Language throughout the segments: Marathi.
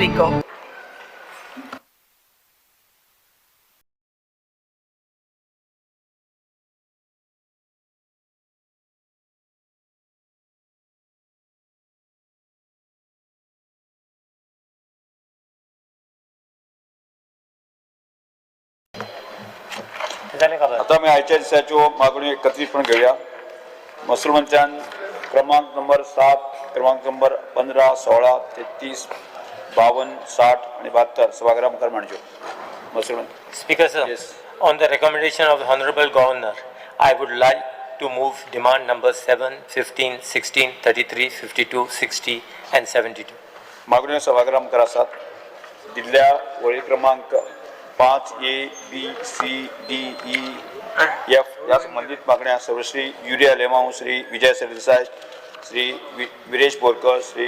Speaker. आता मी आयच्या दिसाच्यो मागण्यो एकत्रितपणे घेऊया. मुसलमानच्यान क्रमांक नंबर 7, क्रमांक नंबर 15, 16, 33, 52, 60 आणि 72 सभागृह मुखार मांडच्यो. मुसलमान. Speaker sir, yes. On the recommendation of the Honorable Governor, I would like to move demand number 7, 15, 16, 33, 52, 60 and 72. मागण्यो सभागृह मुखार आसात. दिल्ल्या वळी क्रमांक 5 A, B, C, D, E, F या संबंधित मागण्या सर्वश्री युरिया लेमाऊ, श्री विजय सरदेसाई, श्री वीरेश बोरकर, श्री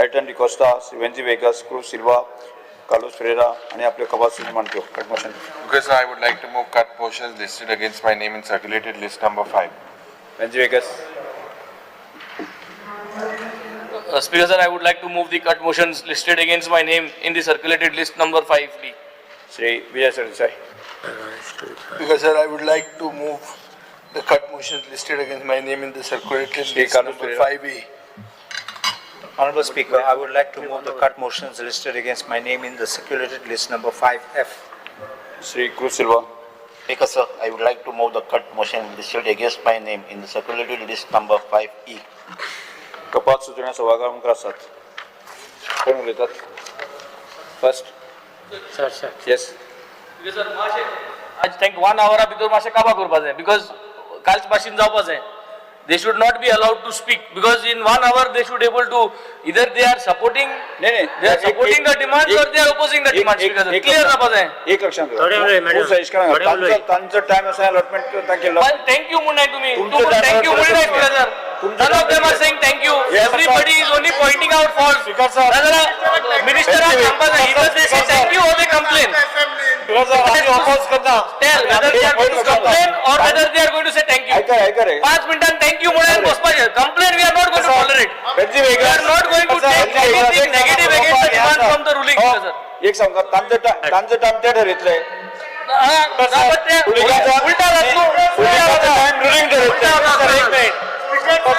एल्टन डिकोस्टा, श्री वेंजी वेगस, क्रूज सिल्वा, कार्लोस फेरेरा आणि आपले कबाद सुनी मांडतो. Cut motion. Because I would like to move cut motions listed against my name in circulated list number 5. Venzy Viegas. Speaker sir, I would like to move the cut motions listed against my name in the circulated list number 5D. Shri Vijay Sardesai. Because sir, I would like to move the cut motions listed against my name in the circulated list number 5A. Honorable Speaker, I would like to move the cut motions listed against my name in the circulated list number 5F. Shri cruise Silva. Speaker sir, I would like to move the cut motion listed against my name in the circulated list number 5E. कपात सूचना सभागृह मुखार आसात. कोण उलयतात? First. Sir. Yes. Because sir, आज think 1 hour भितर माशे काबा करपाक जाय because कालच भाशेन जावपाक जाय. They should not be allowed to speak because in 1 hour they should able to either they are supporting they are supporting the demands or they are opposing the demands. Clear जावपाक जाय. एक लक्षात ठेवा. तांचो टाइम असा अलॉटमेंट करता केलो. Thank you म्हणून तुम्ही. Thank you म्हणून नाही sir. None of them are saying thank you. Everybody is only pointing out faults. Minister has campus either they say thank you or they complain. because oppose करता. Tell whether they are going to complain or whether they are going to say thank you. ऐका रे. 5 मिनिटांत thank you म्हणून बसपाचे. Complain we are not going to tolerate. We are not going to take anything negative against the demands from the ruling sir. एक सांगा तांचं टाइम ते ठरयतले. उलटा रचलो. टाइम रुलिंग ठरयतले. एक minute.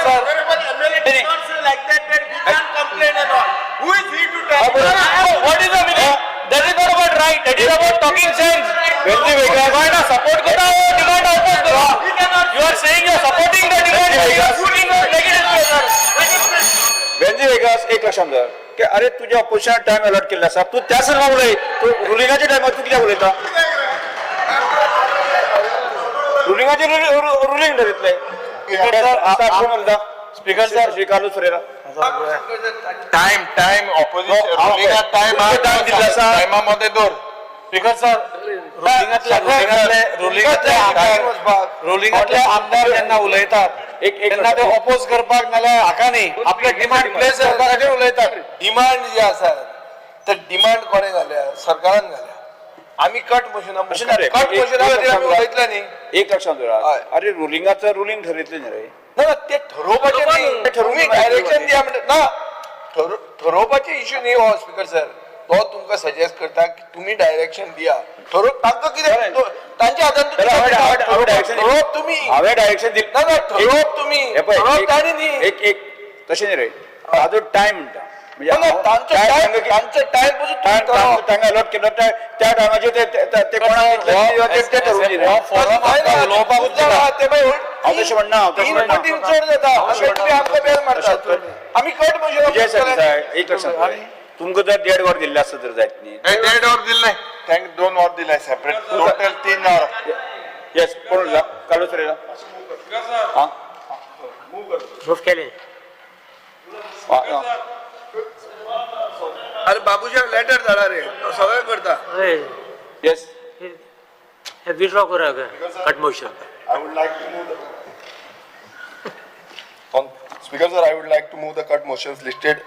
What is the meaning? That is not about right. That is about talking sense. Support kota ho, demand oppose karo. You are saying you are supporting the demand, but you are putting a negative pressure. Venzy Viegas एक लक्षात धर की अरे तुझ्या ऑपोजिशन टाइम अलॉट केला असा तू त्या संदर्भात उलय. तू रुलिंगाच्या टाइमार तू कित्याक उलयता? रुलिंगाचे रुलिंग ठरयतले. Speaker sir Shri Carlos Ferreira. Time opposition रुलिंगा टाइम मध्ये दोर. स्पीकर सर रुलिंगातले आमदार जेन्ना उलयतात तेन्ना ते ऑपोज करपाक नाल्यार हाका न्ही आपले डिमांड प्लेस करपा खातीर उलयतात. डिमांड जे आसा तर डिमांड कोणे घाल्या? सरकारान घाल्या. आम्ही कट मोशन उलयतले न्ही. एक लक्षात धरा. अरे रुलिंगाचं रुलिंग ठरयतले न्ही रे. ना ते ठरोवपाचे न्ही. तुम्ही डायरेक्शन दिया म्हणटा ना. ठरोवपाचे इश्यू न्ही हो स्पीकर सर. तो तुमकां सजेस्ट करता की तुम्ही डायरेक्शन दिया. तांकां कितें तांच्या हातांत ठरोवप तुम्ही. हांवें डायरेक्शन दिलें ना ठरोवप तुम्ही. ठरोवप ताणी न्ही. एक तशें न्ही रे. ताजो टायम म्हणटा तांचो टायम पासून तांकां अलॉट केलो त्या टायमाचेर ते कोणाक ते ठरवली रे. हांव तशें म्हणना. चड जाता. आमकां बेल मारतात. आमी कट मोशन एक लक्षात तुमकां जर 1.5 वर दिल्ले आसत जर जायत न्ही. 1.5 वर दिले नाही. थँक 2 वर दिलाय सेपरेट. टोटल 3 वर. येस कोण उरला? कार्लोस फेरेरा. हां Move केले. अरे बाबूच्या लेटर धाडा रे. तो सगळें करता. येस. Withdraw करा cut motion. I would like to move Speaker sir, I would like to move the cut motions listed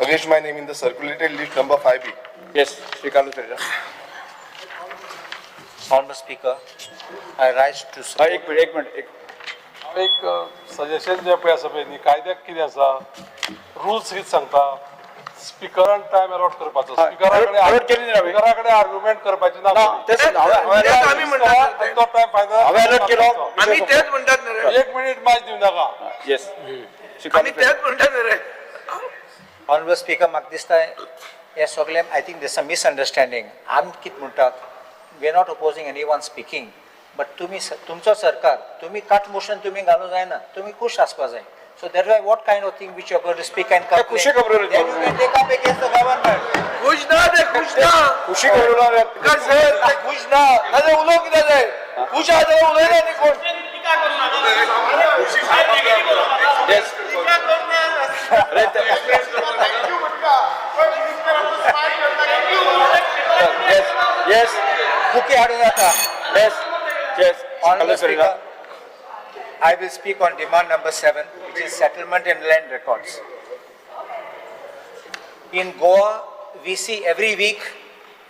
against my name in the circulated list number 5B. Yes, Sri Carlos Ferreira. Honorable Speaker, I rise to support. एक मिनिट. एक सजेशन जे पळय आसा पळय न्ही कायद्याक कितें आसा रुल्स कितें सांगता स्पीकरान टाइम अलॉट करपाचो allot केली ना हांवें. स्पीकराकडे आर्ग्युमेंट करपाची ना ना तेच हांवें आम्ही म्हणतात तो टाइम फायदा हांवें अलॉट केलो. आम्ही तेच म्हणतात ना रे. 1 मिनिट माच दिवं नाका. येस आम्ही तेच म्हणतात ना रे. Honorable Speaker, म्हाका दिसता हे सगळे I think there's a misunderstanding. आमी कितें म्हणटात, we are not opposing anyone speaking, but तुम्ही तुमचो सरकार तुम्ही कट मोशन तुम्ही घालूं जायना, तुम्ही खुश आसपा जाय. So that's why what kind of thing which you are going to speak and complain, खुशी खबर होती. then you can take up against the government. खुश ना ते खुश ना. खुशी करूला बिकॉज सर ते खुश ना. नाजाल्यार उलोवंक कितें जाय. खुश आहा जाल्यार उलयना न्ही कोण. येस येस बुके हाडूं जाता. Yes yes Honorable Speaker, I will speak on demand number 7, which is settlement and land records. In Goa, we see every week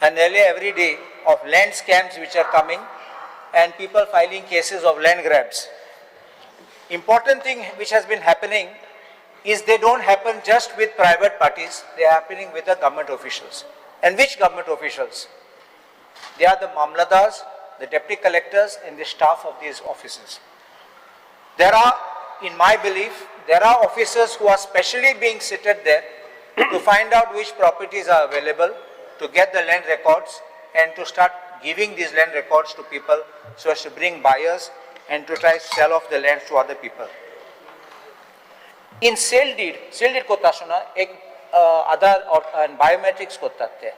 and nearly every day of land scams which are coming and people filing cases of land grabs. Important thing which has been happening is they don't happen just with private parties, they are happening with the government officials. And which government officials? They are the mamladars, the deputy collectors and the staff of these offices. There are, in my belief, there are officers who are specially being seated there to find out which properties are available, to get the land records and to start giving these land records to people so as to bring buyers and to try to sell off the land to other people. In sale deed kotta shuna ek Aadhaar and biometrics kottat te.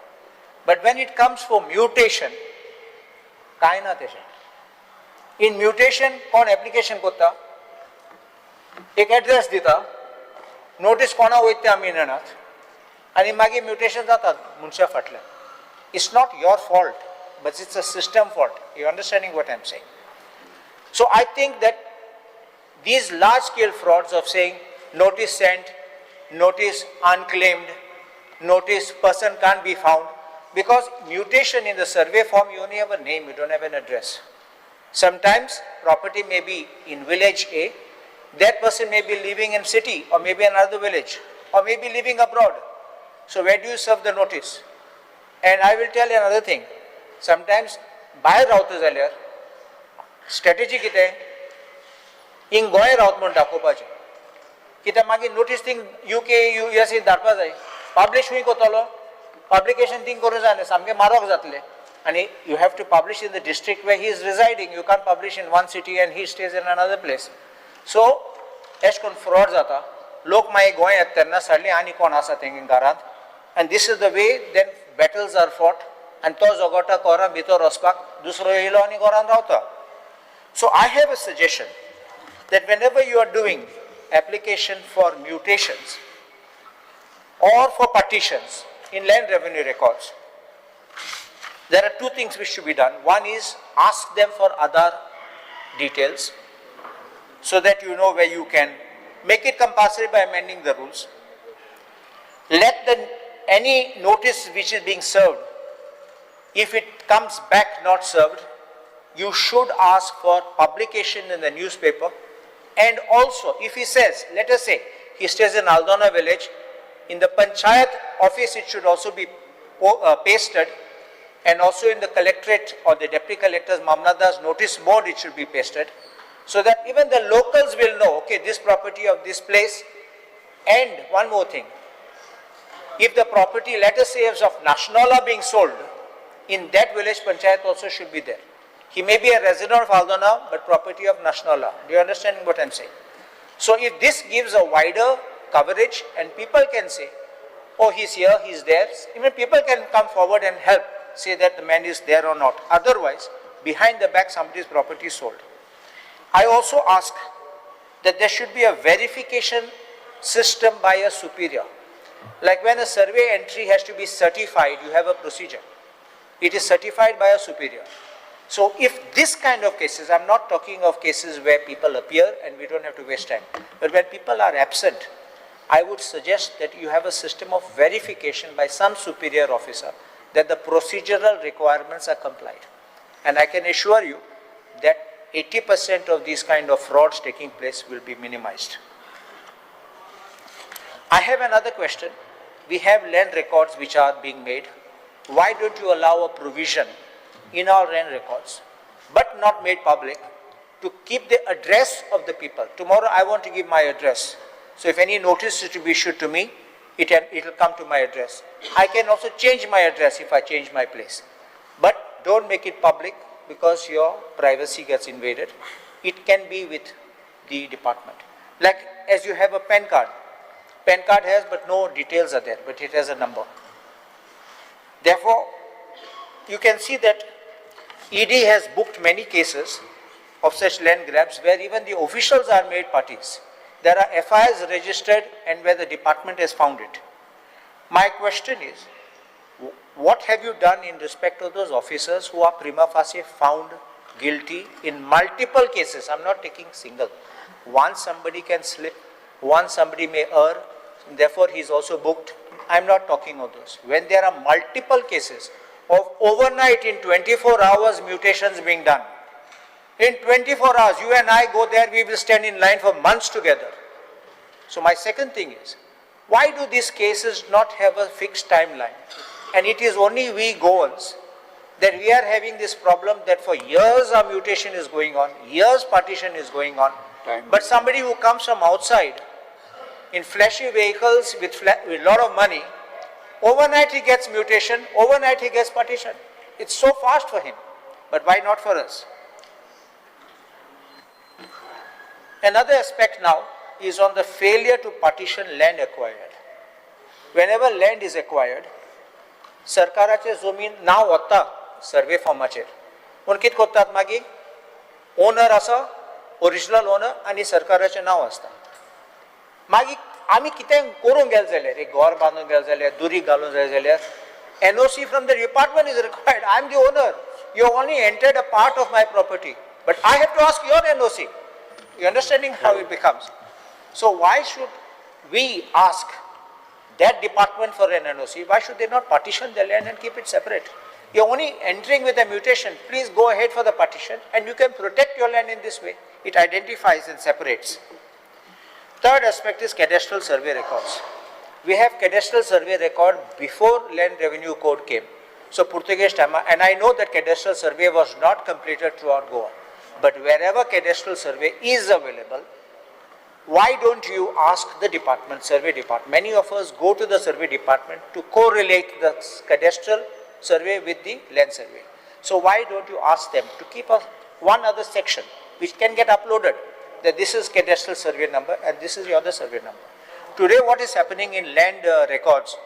But when it comes for mutation, kai na teshe. In mutation kon application kotta, एक एड्रेस दिता, नोटीस कोणा वयता ते आमी नेनात आनी मागीर म्युटेशन जातात मनशा फाटल्यान. It's not your fault, but it's a system fault. You're understanding what I'm saying? So I think that these large-scale frauds of saying notice sent, notice unclaimed, notice person can't be found, because mutation in the survey form you only have a name, you don't have an address. Sometimes property may be in village A, that person may be living in city or maybe another village or maybe living abroad. So where do you serve the notice? And I will tell you another thing. Sometimes भायर रावता जाल्यार strategy कितें हिंग गोंय रावता म्हूण दाखोवपाचें. कित्याक मागीर नोटीस थिंग UK USA धाडपा जाय. पब्लिश खंय कोतलो? पब्लिकेशन थिंग करूं जाय सामकें मारोग जातलें. And you have to publish in the district where he is residing. You can't publish in one city and he stays in another place. So, एश कोन fraud जाता. लोक मागीर गोंय येता तेन्ना सडली आनी कोण आसा तेंगे घरांत. And this is the way then battles are fought. And तो झगडटा कोरा भितर वचपाक दुसरो येयलो आनी घरांत रावता. So I have a suggestion that whenever you are doing application for mutations or for partitions in land revenue records, there are two things which should be done. One is ask them for Aadhaar details so that you know where you can make it compulsory by amending the rules. Let any notice which is being served, if it comes back not served, you should ask for publication in the newspaper. And also, if he says, let us say, he stays in Aldona village, in the Panchayat office it should also be pasted, and also in the collectorate or the deputy collector's Mamladar's notice board it should be pasted, so that even the locals will know, okay, this property of this place. And one more thing, if the property, let us say, is of Nationala being sold, in that village Panchayat also should be there. He may be a resident of Aldona, but property of Nationala. Do you understand what I'm saying? So if this gives a wider coverage and people can say, oh, he's here, he's there, even people can come forward and help say that the man is there or not. Otherwise, behind the back, somebody's property is sold. I also ask that there should be a verification system by a superior. Like when a survey entry has to be certified, you have a procedure. It is certified by a superior. So if this kind of cases, I'm not talking of cases where people appear and we don't have to waste time, but when people are absent, I would suggest that you have a system of verification by some superior officer that the procedural requirements are complied. And I can assure you that 80% of these kind of frauds taking place will be minimized. I have another question. we have land records which are being made. Why don't you allow a provision in our land records, but not made public, to keep the address of the people? Tomorrow I want to give my address. So if any notice is to be issued to me, it will come to my address. I can also change my address if I change my place. But don't make it public because your privacy gets invaded. It can be with the department. Like as you have a PAN card. PAN card has but no details are there, but it has a number. Therefore, you can see that ED has booked many cases of such land grabs where even the officials are made parties. There are FIRs registered and where the department has found it. My question is, what have you done in respect of those officers who are prima facie found guilty in multiple cases? I'm not taking single. Once somebody can slip, once somebody may err, therefore he is also booked. I'm not talking of those. When there are multiple cases of overnight in 24 hours mutations being done, in 24 hours, you and I go there, we will stand in line for months together. So my second thing is, why do these cases not have a fixed timeline? And it is only we Goans that we are having this problem that for years our mutation is going on, years partition is going on. But somebody who comes from outside in flashy vehicles with a lot of money, overnight he gets mutation, overnight he gets partition. It's so fast for him. But why not for us? Another aspect now is on the failure to partition land acquired. Whenever land is acquired, सरकाराचे जमीन नाव वता सर्वे फॉर्माचेर पूण कितें करतात मागीर ओनर आसा ओरिजिनल ओनर आनी सरकाराचें नांव आसता मागीर आमी कितें करूंक गेले जाल्यार एक घर बांदूंक गेले जाल्यार दुरी घालूंक जाय जाल्यार NOC from the department is required. I am the owner. You have only entered a part of my property, but I have to ask your NOC. You understanding how it becomes? So why should we ask that department for an NOC? Why should they not partition the land and keep it separate? You are only entering with a mutation. Please go ahead for the partition and you can protect your land in this way. It identifies and separates. Third aspect is cadastral survey records. We have cadastral survey record before Land Revenue Code came. So Portuguese time, and I know that cadastral survey was not completed throughout Goa. But wherever cadastral survey is available, why don't you ask the department, survey department? Many of us go to the survey department to correlate the cadastral survey with the land survey. So why don't you ask them to keep one other section which can get uploaded, that this is cadastral survey number and this is the other survey number. Today what is happening in land records,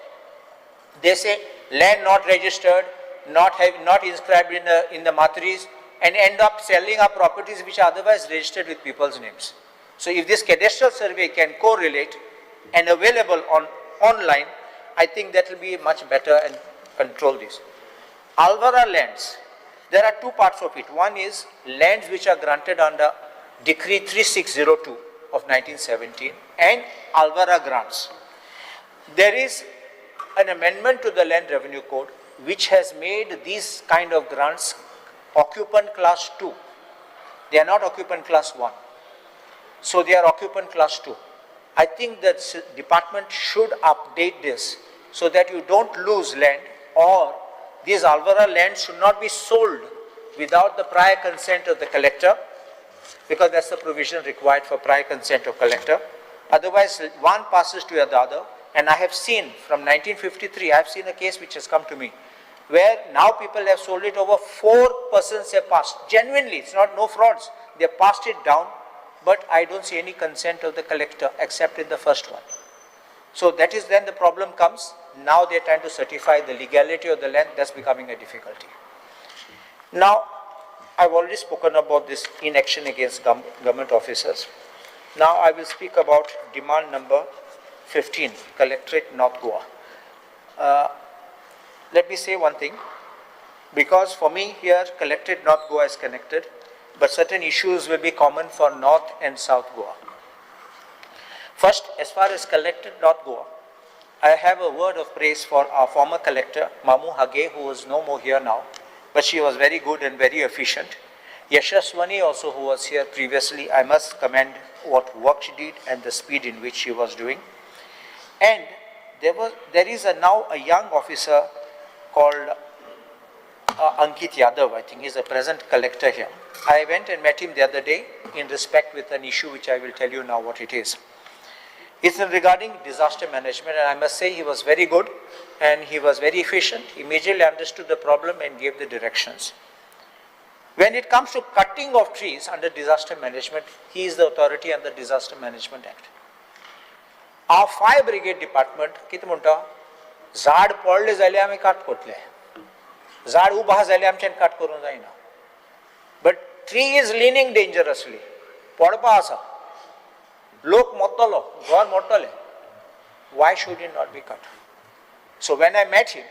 they say land not registered, not inscribed in the matris, and end up selling our properties which are otherwise registered with people's names. So if this cadastral survey can correlate and available online, I think that will be much better and control this. Alvara lands, there are two parts of it. One is lands which are granted under Decree 3602 of 1917 and Alvara grants. There is an amendment to the Land Revenue Code which has made these kind of grants occupant class 2. They are not occupant class 1. So they are occupant class 2. I think that department should update this so that you don't lose land, or these Alvara lands should not be sold without the prior consent of the collector, because that's the provision required for prior consent of collector. Otherwise, one passes to the other. And I have seen from 1953, I have seen a case which has come to me, where now people have sold it over 4 persons have passed. Genuinely, it's not no frauds. They have passed it down, but I don't see any consent of the collector except in the first one. So that is then the problem comes. Now they are trying to certify the legality of the land. That's becoming a difficulty. Now, I've already spoken about this inaction against government officers. Now I will speak about demand number 15, Collectorate North Goa. Let me say one thing, because for me here Collectorate North Goa is connected, but certain issues will be common for North and South Goa. First, as far as Collectorate North Goa, I have a word of praise for our former collector, Mamu Hage, who is no more here now, but she was very good and very efficient. Yashaswani also, who was here previously, I must commend what work she did and the speed in which she was doing. And there is now a young officer called Ankit Yadav. I think he's the present collector here. I went and met him the other day in respect with an issue which I will tell you now what it is. It's regarding disaster management, and I must say he was very good and he was very efficient. He immediately understood the problem and gave the directions. When it comes to cutting of trees under disaster management, he is the authority under Disaster Management Act. Our fire brigade department, किती म्हणता झाड पडले जाले आम्ही काट कोतले झाड उभा जाले आमच्यान काट करून जायना but tree is leaning dangerously पडपा आसा लोक मोडटलो घर मोडटले why should it not be cut? So when I met him,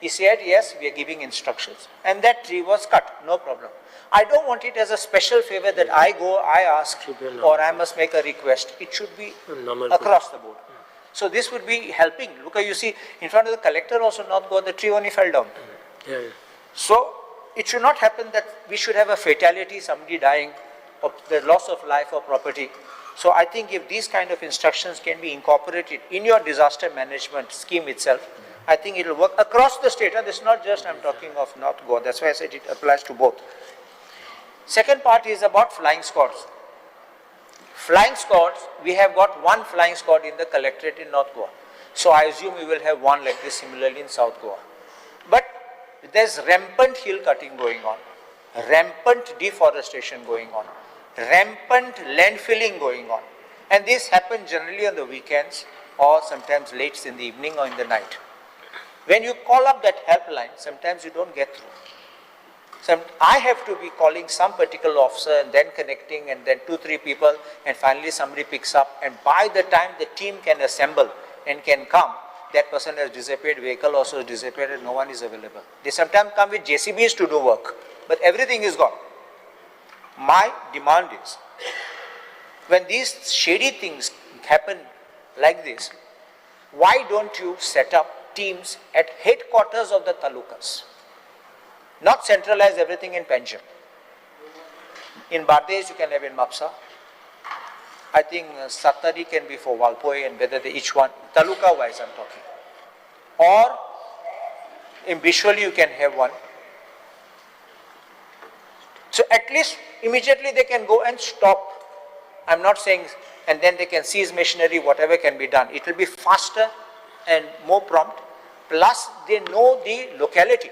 he said, yes, we are giving instructions. And that tree was cut, no problem. I don't want it as a special favor that I go, I ask, or I must make a request. It should be across the board. So this would be helping. Look, you see, in front of the collector also not go, the tree only fell down. So it should not happen that we should have a fatality, somebody dying, or the loss of life or property. So I think if these kind of instructions can be incorporated in your disaster management scheme itself, I think it will work across the state. And this is not just I'm talking of North Goa. That's why I said it applies to both. Second part is about flying squads. Flying squads, we have got one flying squad in the collectorate in North Goa. So I assume we will have one like this similarly in South Goa. But there's rampant hill cutting going on, rampant deforestation going on, rampant landfilling going on. And this happens generally on the weekends or sometimes late in the evening or in the night. When you call up that helpline, sometimes you don't get through. I have to be calling some particular officer and then connecting and then 2-3 people and finally somebody picks up, and by the time the team can assemble and can come, that person has disappeared, vehicle also has disappeared and no one is available. They sometimes come with JCBs to do work, but everything is gone. My demand is, when these shady things happen like this, why don't you set up teams at headquarters of the talukas? Not centralize everything in Panjim. In Bardez you can have in Mapsa. I think Satari can be for Walpoi, and whether they each one, taluka wise I'm talking. Or in Bishwali you can have one. So at least immediately they can go and stop. I'm not saying, and then they can seize machinery, whatever can be done. It will be faster and more prompt. Plus they know the locality.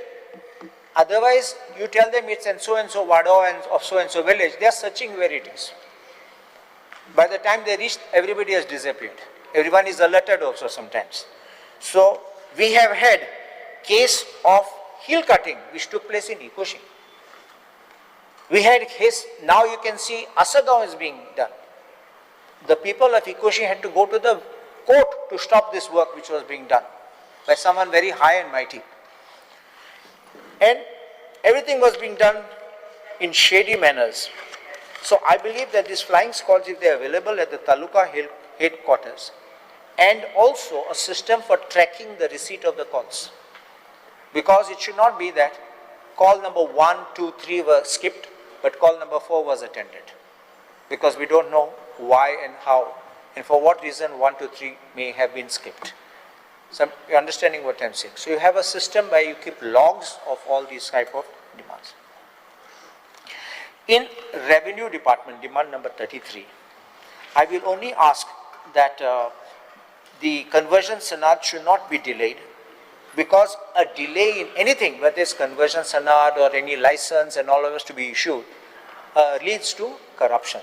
Otherwise you tell them it's in so and so wado and of so and so village, they are searching where it is. By the time they reach, everybody has disappeared. Everyone is alerted also sometimes. So we have had case of hill cutting which took place in Ikoshi. We had case, now you can see Asagaon is being done. The people of Ikoshi had to go to the court to stop this work which was being done by someone very high and mighty. And everything was being done in shady manners. So I believe that these flying squads, if they are available at the Taluka headquarters, and also a system for tracking the receipt of the calls. Because it should not be that call number 1, 2, 3 were skipped, but call number 4 was attended. Because we don't know why and how, and for what reason 1, 2, 3 may have been skipped. So you're understanding what I'm saying. So you have a system where you keep logs of all these type of demands. In revenue department, demand number 33, I will only ask that the conversion sanad should not be delayed, because a delay in anything, whether it's conversion sanad or any license and all of us to be issued, leads to corruption.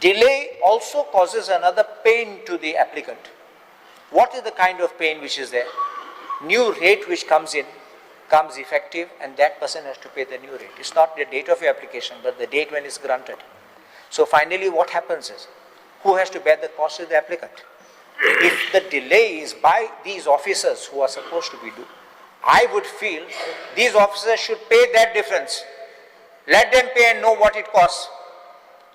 Delay also causes another pain to the applicant. What is the kind of pain which is there? New rate which comes in, comes effective, and that person has to pay the new rate. It's not the date of your application, but the date when it's granted. So finally what happens is, who has to bear the cost is the applicant. If the delay is by these officers who are supposed to be due, I would feel these officers should pay that difference. Let them pay and know what it costs.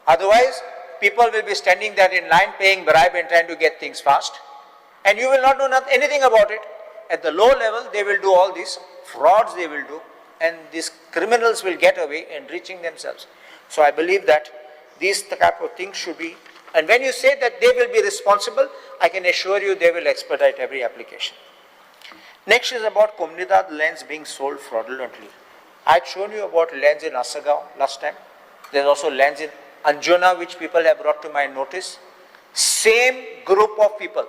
Otherwise, people will be standing there in line paying bribe and trying to get things fast. And you will not know anything about it. At the low level, they will do all these frauds they will do, and these criminals will get away and reaching themselves. So I believe that these type of things should be And when you say that they will be responsible, I can assure you they will expedite every application. Next is about Comunidad lands being sold fraudulently. I had shown you about lands in Asagaon last time. There's also lands in Anjuna which people have brought to my notice. Same group of people.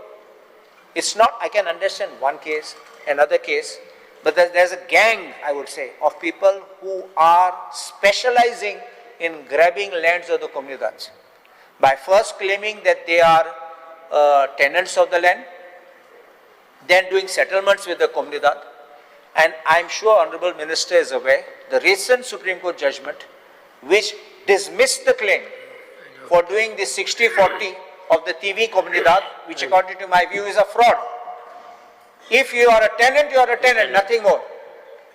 It's not, I can understand one case, another case, but there's a gang, I would say, of people who are specializing in grabbing lands of the Comunidades by first claiming that they are tenants of the land, then doing settlements with the Comunidad. And I'm sure Honorable Minister is aware, the recent Supreme Court judgment which dismissed the claim for doing the 60-40 of the TV Comunidad, which according to my view is a fraud. If you are a tenant, you are a tenant, nothing more.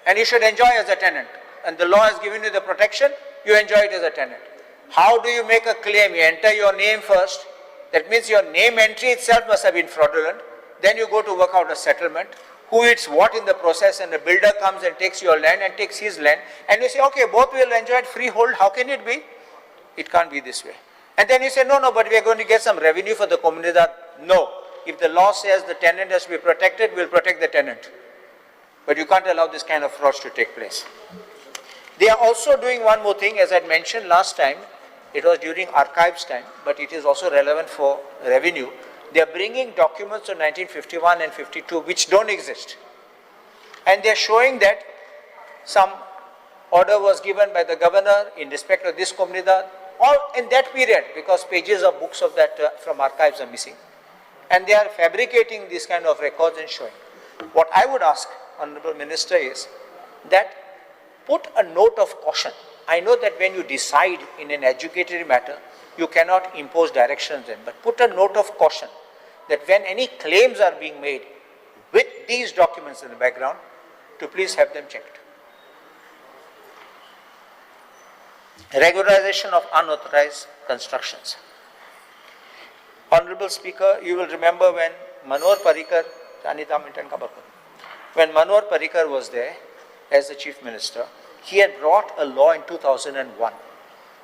And you should enjoy as a tenant. And the law has given you the protection, you enjoy it as a tenant. How do you make a claim? You enter your name first. That means your name entry itself must have been fraudulent. Then you go to work out a settlement. Who eats what in the process, and the builder comes and takes your land and takes his land. And you say, okay, both will enjoy it freehold. How can it be? It can't be this way. And then you say, no, but we are going to get some revenue for the Comunidad. No. If the law says the tenant has to be protected, we'll protect the tenant. But you can't allow this kind of frauds to take place. They are also doing one more thing, as I mentioned last time. It was during archives time, but it is also relevant for revenue. They are bringing documents of 1951 and 52 which don't exist. And they are showing that some order was given by the governor in respect of this Comunidad, or in that period, because pages of books of that from archives are missing. And they are fabricating these kind of records and showing. What I would ask, Honorable Minister, is that put a note of caution. I know that when you decide in an educated matter, you cannot impose directions then, but put a note of caution that when any claims are being made with these documents in the background, to please have them checked. Regularization of unauthorized constructions. Honorable Speaker, you will remember when Manohar Parrikar was there as the Chief Minister, he had brought a law in 2001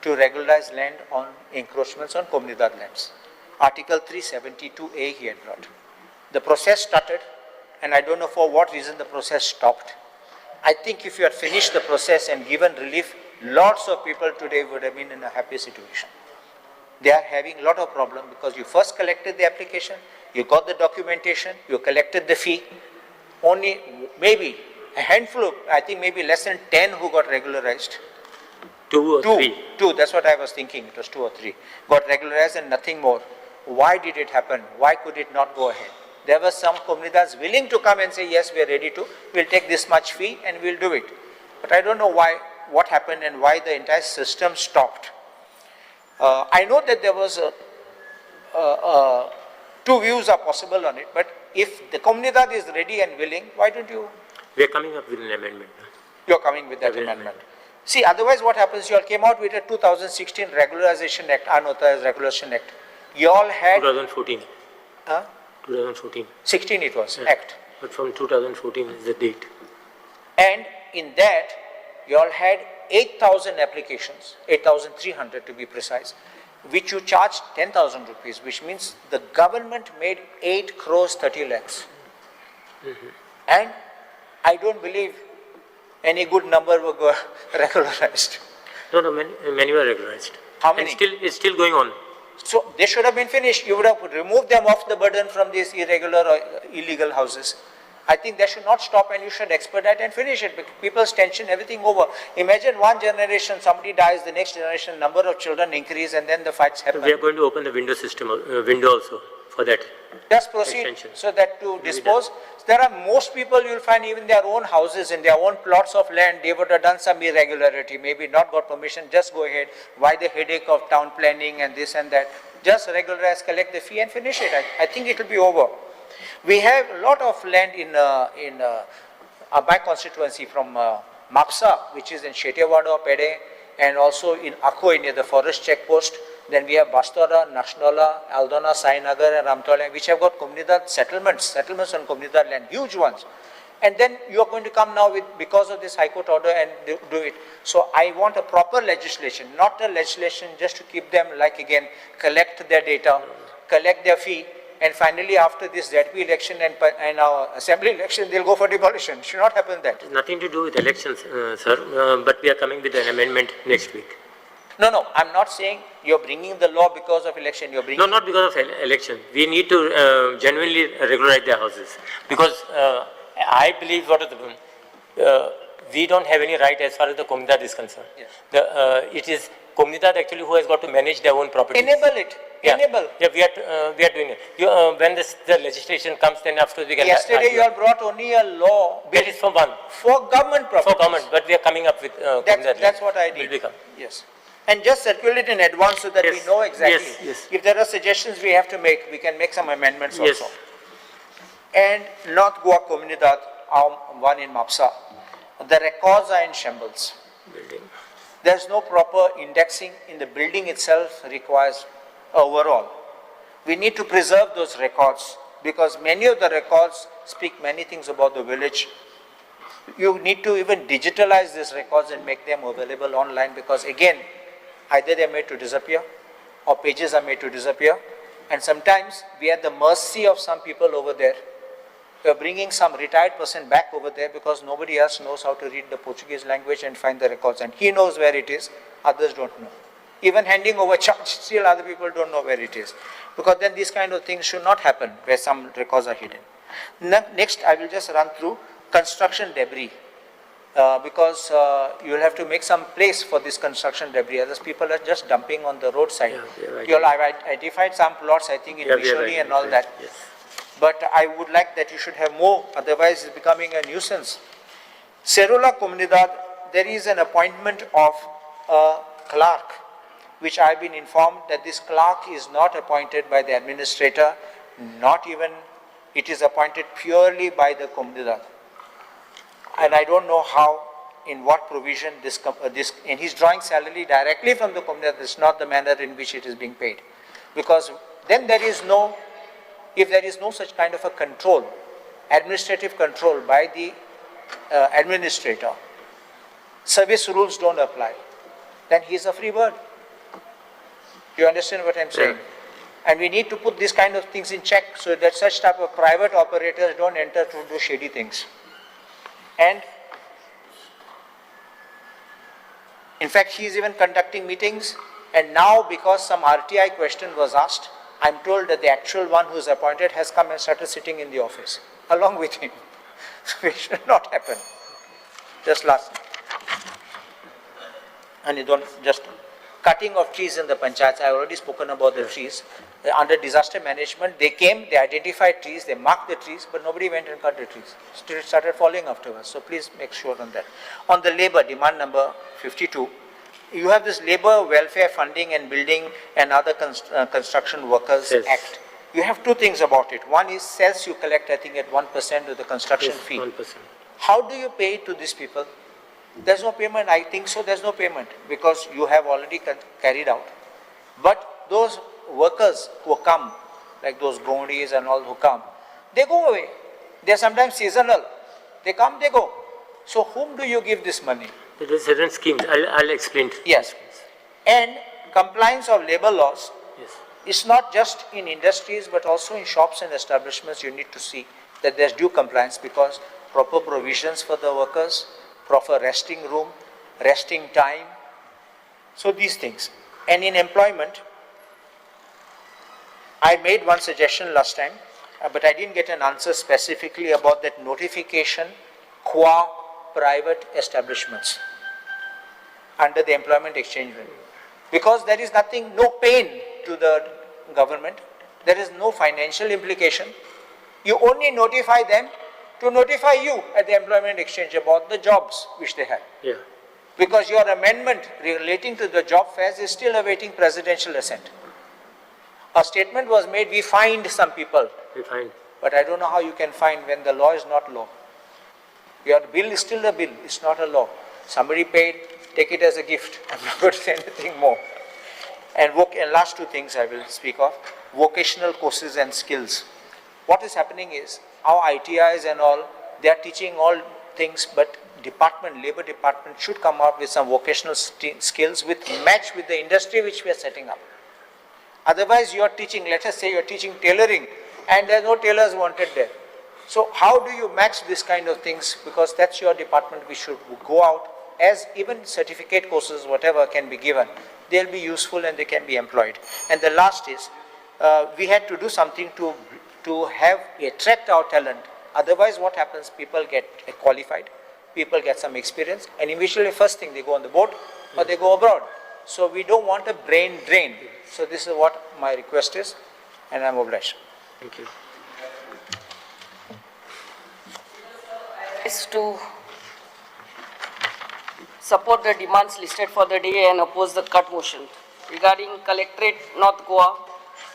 to regularize land on encroachments on Comunidad lands. Article 372A he had brought. The process started, and I don't know for what reason the process stopped. I think if you had finished the process and given relief, lots of people today would have been in a happy situation. They are having a lot of problem because you first collected the application, you got the documentation, you collected the fee. Only maybe a handful of, I think maybe less than 10 who got regularized. Two or three. Two, that's what I was thinking, it was 2 or 3. Got regularized and nothing more. Why did it happen? Why could it not go ahead? There were some Comunidades willing to come and say, yes, we are ready to, we'll take this much fee and we'll do it. But I don't know why, what happened and why the entire system stopped. I know that there was two views are possible on it, but if the Comunidad is ready and willing, why don't you? We are coming up with an amendment. You're coming with that amendment. See, otherwise what happens, you all came out with a 2016 Regularization Act, Unauthorized Regulation Act. You all had... 2014. Huh? 2014. 16 it was, Yeah. Act. But from 2014 is the date. And in that, you all had 8,000 applications, 8,300 to be precise, which you charged 10,000 rupees, which means the government made 8 crores 30 lakhs. And I don't believe any good number were regularized. No, many were regularized. How many? And it's still going on. So they should have been finished. You would have removed them off the burden from these irregular or illegal houses. I think they should not stop, and you should expedite and finish it. Because people's tension, everything over. Imagine one generation, somebody dies, the next generation, number of children increase, and then the fights happen. We are going to open the window system, window also for that. Just proceed Extension. so that to dispose. There are most people you will find even their own houses in their own plots of land, they would have done some irregularity, maybe not got permission, just go ahead. Why the headache of town planning and this and that? Just regularize, collect the fee and finish it. I think it will be over. We have a lot of land in my constituency from Mapsa, which is in Shetewada, Pede, and also in Akoi near the forest checkpost. Then we have Bastora, Nashnola, Aldona, Sainagar and Ramtola, which have got Comunidad settlements on Comunidad land, huge ones. And then you are going to come now with, because of this High Court order and do it. So I want a proper legislation, not a legislation just to keep them like again, collect their data, collect their fee, and finally after this ZP election and our assembly election, they'll go for demolition. It should not happen that. Nothing to do with elections, sir, but we are coming with an amendment next week. No, I'm not saying you're bringing the law because of election. You're bringing. No, not because of election. We need to genuinely regularize their houses. Because I believe we don't have any right as far as the Komunidad is concerned. Yes. It is Komunidad actually who has got to manage their own property. Enable it. Yeah. Enable. Yeah, we are doing it. When the legislation comes, then after we can. Yesterday you have brought only a law. That is for one. For government property. For government, but we are coming up with. That's what I did. Will become. Yes. And just circulate in advance so that we know exactly. Yes. If there are suggestions we have to make, we can make some amendments Yes. also. And North Goa Comunidad, one in Mapsa, the records are in shambles. Building. There's no proper indexing in the building itself requires overall. We need to preserve those records because many of the records speak many things about the village. You need to even digitalize these records and make them available online because again, either they're made to disappear or pages are made to disappear. And sometimes we are at the mercy of some people over there. We're bringing some retired person back over there because nobody else knows how to read the Portuguese language and find the records. And he knows where it is, others don't know. Even handing over charge, still other people don't know where it is. Because then these kind of things should not happen where some records are hidden. Next, I will just run through construction debris. Because you will have to make some place for this construction debris. Others people are just dumping on the roadside. You will have identified some plots, I think, in Visholi and all that. Yes. But I would like that you should have more, otherwise it's becoming a nuisance. Serula Comunidad, there is an appointment of a clerk, which I've been informed that this clerk is not appointed by the administrator, not even, it is appointed purely by the Comunidad. And I don't know how, in what provision and he's drawing salary directly from the Comunidad, this is not the manner in which it is being paid. Because then there is no, if there is no such kind of a control, administrative control by the administrator, service rules don't apply, then he is a free bird. You understand what I'm saying? And we need to put these kind of things in check so that such type of private operators don't enter to do shady things. And in fact, he is even conducting meetings, and now because some RTI question was asked, I'm told that the actual one who is appointed has come and started sitting in the office along with him. So it should not happen. Just last. And you don't just cutting of trees in the panchayats. I already spoken about the trees. Under disaster management, they came, they identified trees, they marked the trees, but nobody went and cut the trees. It started falling afterwards. So please make sure on that. On the labor, demand number 52, you have this Labor Welfare Funding and Building and Other Construction Workers Act. You have two things about it. One is sales you collect, I think, at 1% of the construction fee. 1%. How do you pay to these people? There's no payment. I think so. There's no payment because you have already carried out. But those workers who come, like those Gondis and all who come, they go away. They are sometimes seasonal. They come, they go. So whom do you give this money? There are certain schemes. I'll explain. Yes. And compliance of labor laws. Yes. It's not just in industries but also in shops and establishments. You need to see that there's due compliance because proper provisions for the workers, proper resting room, resting time. So these things. And in employment, I made one suggestion last time, but I didn't get an answer specifically about that notification qua private establishments under the employment exchange rule. Because there is nothing, no pain to the government, there is no financial implication. You only notify them to notify you at the employment exchange about the jobs which they have. Yeah. Because your amendment relating to the job fairs is still awaiting presidential assent. A statement was made, we fined some people. We find. But I don't know how you can fine when the law is not law. Your bill is still a bill, it's not a law. Somebody paid, take it as a gift. I'm not going to say anything more. And last two things I will speak of, vocational courses and skills. What is happening is, our ITIs and all, They are teaching all things, but labor department should come out with some vocational skills with match with the industry which we are setting up. Otherwise, you are teaching, let us say you are teaching tailoring and there are no tailors wanted there. So how do you match this kind of things? Because that's your department, we should go out as even certificate courses, whatever can be given, they'll be useful and they can be employed. And the last is, we had to do something to attract our talent. Otherwise, what happens? People get qualified, people get some experience, and eventually first thing they go on the boat or they go abroad. So we don't want a brain drain. So this is what my request is, and I'm obliged. Thank you. Is to support the demands listed for the day and oppose the cut motion. Regarding Collectorate North Goa,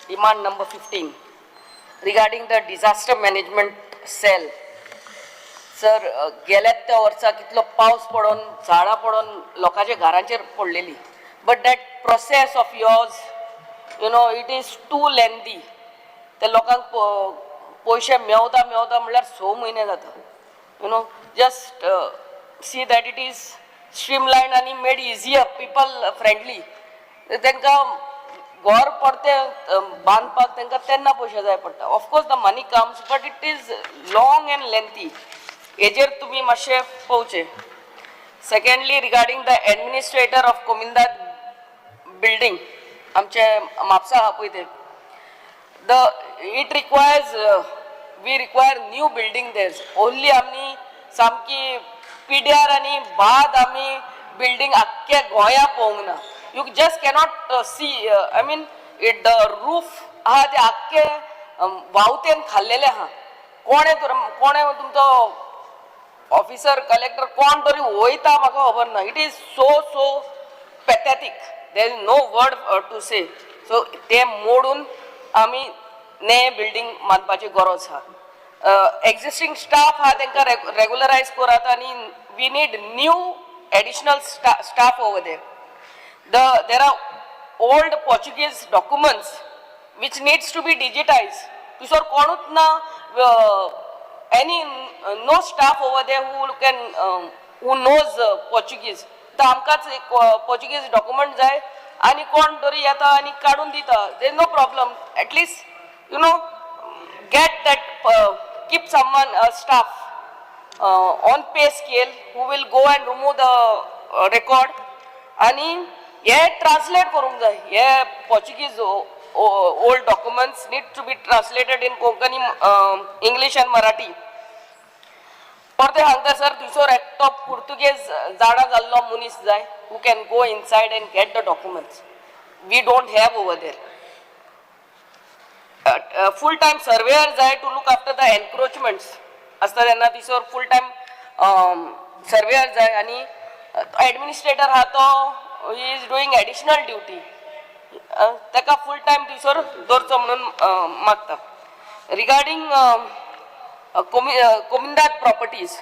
demand number 15. Regarding the disaster management cell. Sir, गेल्यात त्या वर्सा कितलो पावस पडून झाडां पडून लोकांच्या घरांचेर पडलेली. But that process of yours, you know, it is too lengthy. त्या लोकांक पैसे मेवता म्हणल्यार 6 म्हयने जाता. You know, just see that it is streamlined and made easier, people friendly. तांकां घर पडते बांदपाक तांकां तेन्ना पयशे जाय पडटा. Of course the money comes, but it is long and lengthy. हेजेर तुमी मातशे पळोवचे. Secondly, regarding the administrator of Komindad building, आमचे म्हापसा आहा पळय ते, it requires we require new building there. Only आमी सामकी पिड्यार आनी बाद आमी building आख्ख्या गोंया पळोवंक ना. You just cannot see, I mean, the roof आहा ते आख्खे वावतेन खाल्लेले आहा. कोणे तुमचो ऑफिसर कलेक्टर कोण तरी वयता म्हाका खबर ना. It is so pathetic. There is no word to say. So ते मोडून आमी नये बिल्डिंग बांदपाची गरज आहा. Existing staff ha तांकां regularize करात आनी we need new additional staff over there. There are old Portuguese documents which needs to be digitized. तुसर कोणूच ना, no staff over there who knows Portuguese. तर आमकांच एक Portuguese document जाय आनी कोण तरी येता आनी काडून दिता. There is no problem. At least, you know, get that, keep someone, staff on pay scale who will go and remove the record and translate करूंक जाय. हे Portuguese old documents need to be translated in Konkani, English and Marathi. परते हांगता सर दुसरो एकटो Portuguese जाडा जाल्लो मनीस जाय who can go inside and get the documents. We don't have over there. Full-time surveyor जाय to look after the encroachments. असता तेन्ना दिसर full-time surveyor जाय आनी administrator हा तो he is doing additional duty. ताका full-time दिसर दवरचो म्हणून मागता. Regarding Komindad properties,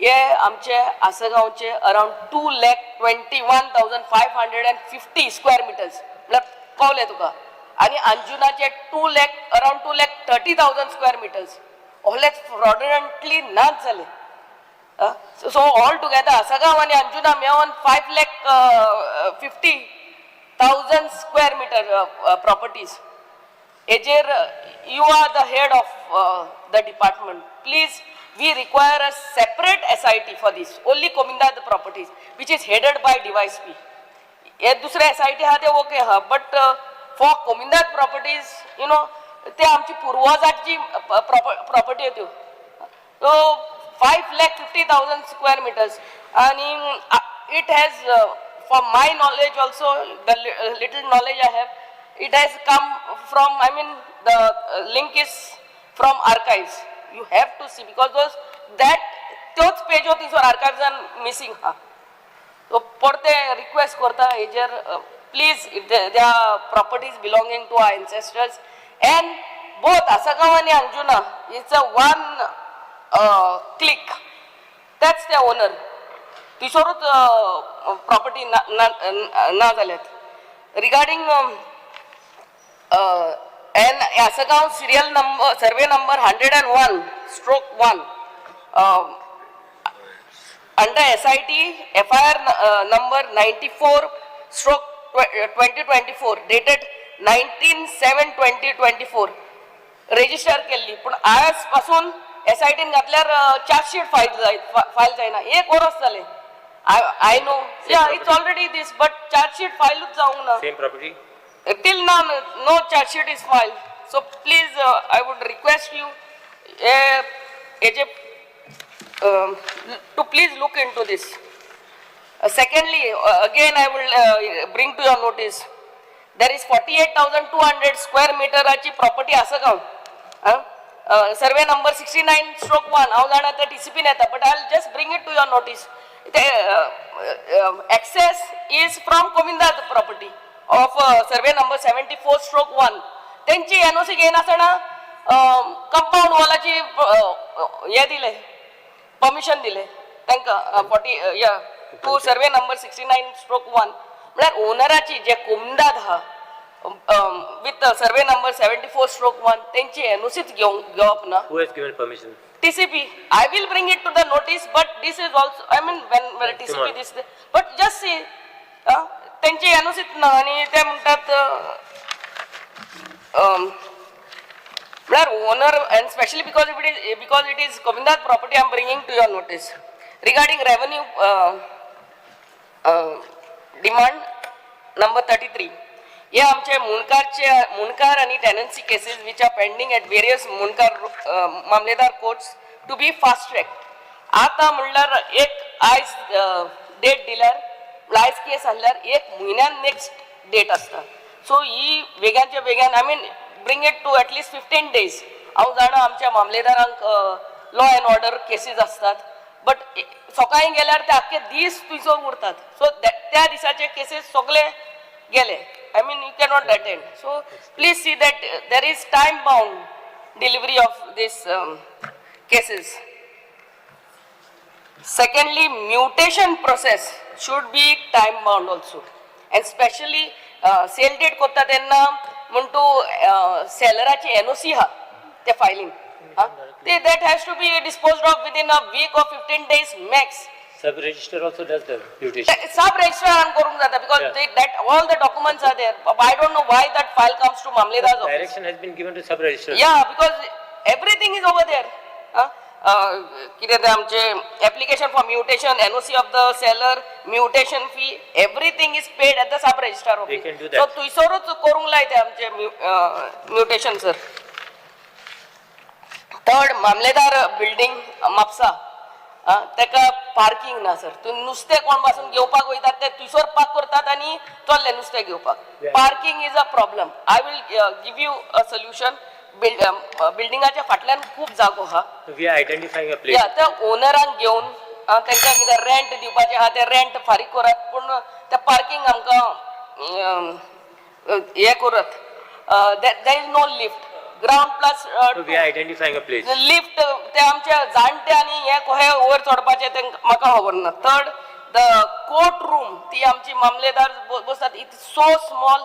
हे आमचे आसगांवचे around 2,21,550 square meters. म्हळ्यार कळ्ळें तुका. आणि अंजुनाचे around 2,30,000 square meters. All fraudulently नाच जाले. So all together Asagaon and Anjuna maven 5,50,000 square meter properties. Ejer, you are the head of the department. Please, we require a separate SIT for this. Only Komindad properties, which is headed by device P. ये दूसरे SIT हा ते okay हा, but for Komindad properties, you know, ते आमची पूर्वजाची property होती. So 5,50,000 square meters, and it has, for my knowledge also, the little knowledge I have, it has come from, I mean, the link is from archives. You have to see, because those page of these archives are missing. So, porte request korta ejer, please, they are properties belonging to our ancestors, and both Asagaon and Anjuna, it's a one click. That's the owner. Tisorut property na zalet. Regarding and Asagaon serial number, survey number 101/1, under SIT FIR number 94/2024 dated 19/7/2024 register केली पण आजपासून SIT घातल्यार चार्जशीट फाईल जायना 1 वर्स जाले. I know, yeah, it's already this, but charge sheet file जाऊंग ना. Same property? Till now, no charge sheet is filed. So please, I would request you, to please look into this. Secondly, again I will bring to your notice, there is 48,200 square meter achi property Asagaon. Survey number 69/1. I will not TCP neta, but I will just bring it to your notice. The access is from Kominda property of survey number 74/1. त्यांची NOC घेऊन असताना कंपाऊंड वॉलाची हे दिले, परमिशन दिले त्यांका 40 टू सर्वे नंबर 69/1 म्हळ्यार ओनराची जे कोमदाद हा विथ सर्वे नंबर 74/1 त्यांची NOC घेवप ना. Who has given permission? TCP. I will bring it to the notice, but this is also, I mean, when TCP this, but just see, त्यांची NOC ना आणि ते म्हणतात owner, and especially because it is Govinda's property, I am bringing to your notice regarding revenue demand number 33. हे आमचे मुनकार आणि tenancy cases which are pending at various मुनकार मामलेदार courts to be fast track. आता म्हणल्यार एक आयज डेट दिल्यार आयज केस आसल्यार 1 म्हयन्यान नेक्स्ट डेट असता. सो ही वेगांच्या वेगान I mean bring it to at least 15 days. हांव जाणा आमच्या मामलेदारांक लॉ अँड ऑर्डर केसीस असतात, बट सकाळी गेल्यार ते आख्खे दीस थंयसर उरतात. सो त्या दिसाचे केसीस सगळे गेले. I mean, you cannot attend. So please see that there is time bound delivery of these cases. Secondly, mutation process should be time bound also, and especially sale date kotta tenna muntu sellerachi NOC ha te filing that has to be disposed of within a week or 15 days max. Sub register also does the mutation. Sub register and korung jata because that all the documents are there. I don't know why that file comes to Mamledar's office. Direction has been given to sub register. Yeah, because everything is over there. Application for mutation, NOC of the seller, mutation fee, everything is paid at the sub register office. They can do that. So tuisorut korung laite amche mutation sir. Third, Mamledar building Mapsa. तेका पार्किंग ना सर. तू नुस्तें कोण पासून घेवपाक वयतात ते तुसर पार्क करतात आणि चल्ले नुस्तें घेवपाक. Parking is a problem. I will give you a solution. बिल्डिंगाच्या फाटल्यान खूप जागो हा. We are identifying a place. या त्या ओनरांक घेवन तांकां कितें रेंट दिवपाचें आहा ते रेंट फारीक करात, पूण ते पार्किंग आमकां हे करत. There is no lift. Ground plus We are identifying a place. Lift ते आमचे जाणटे आणि हे कोहे वयर चडपाचे ते म्हाका खबर ना. थर्ड, द कोर्ट रूम ती आमची मामलेदार बसतात. It so small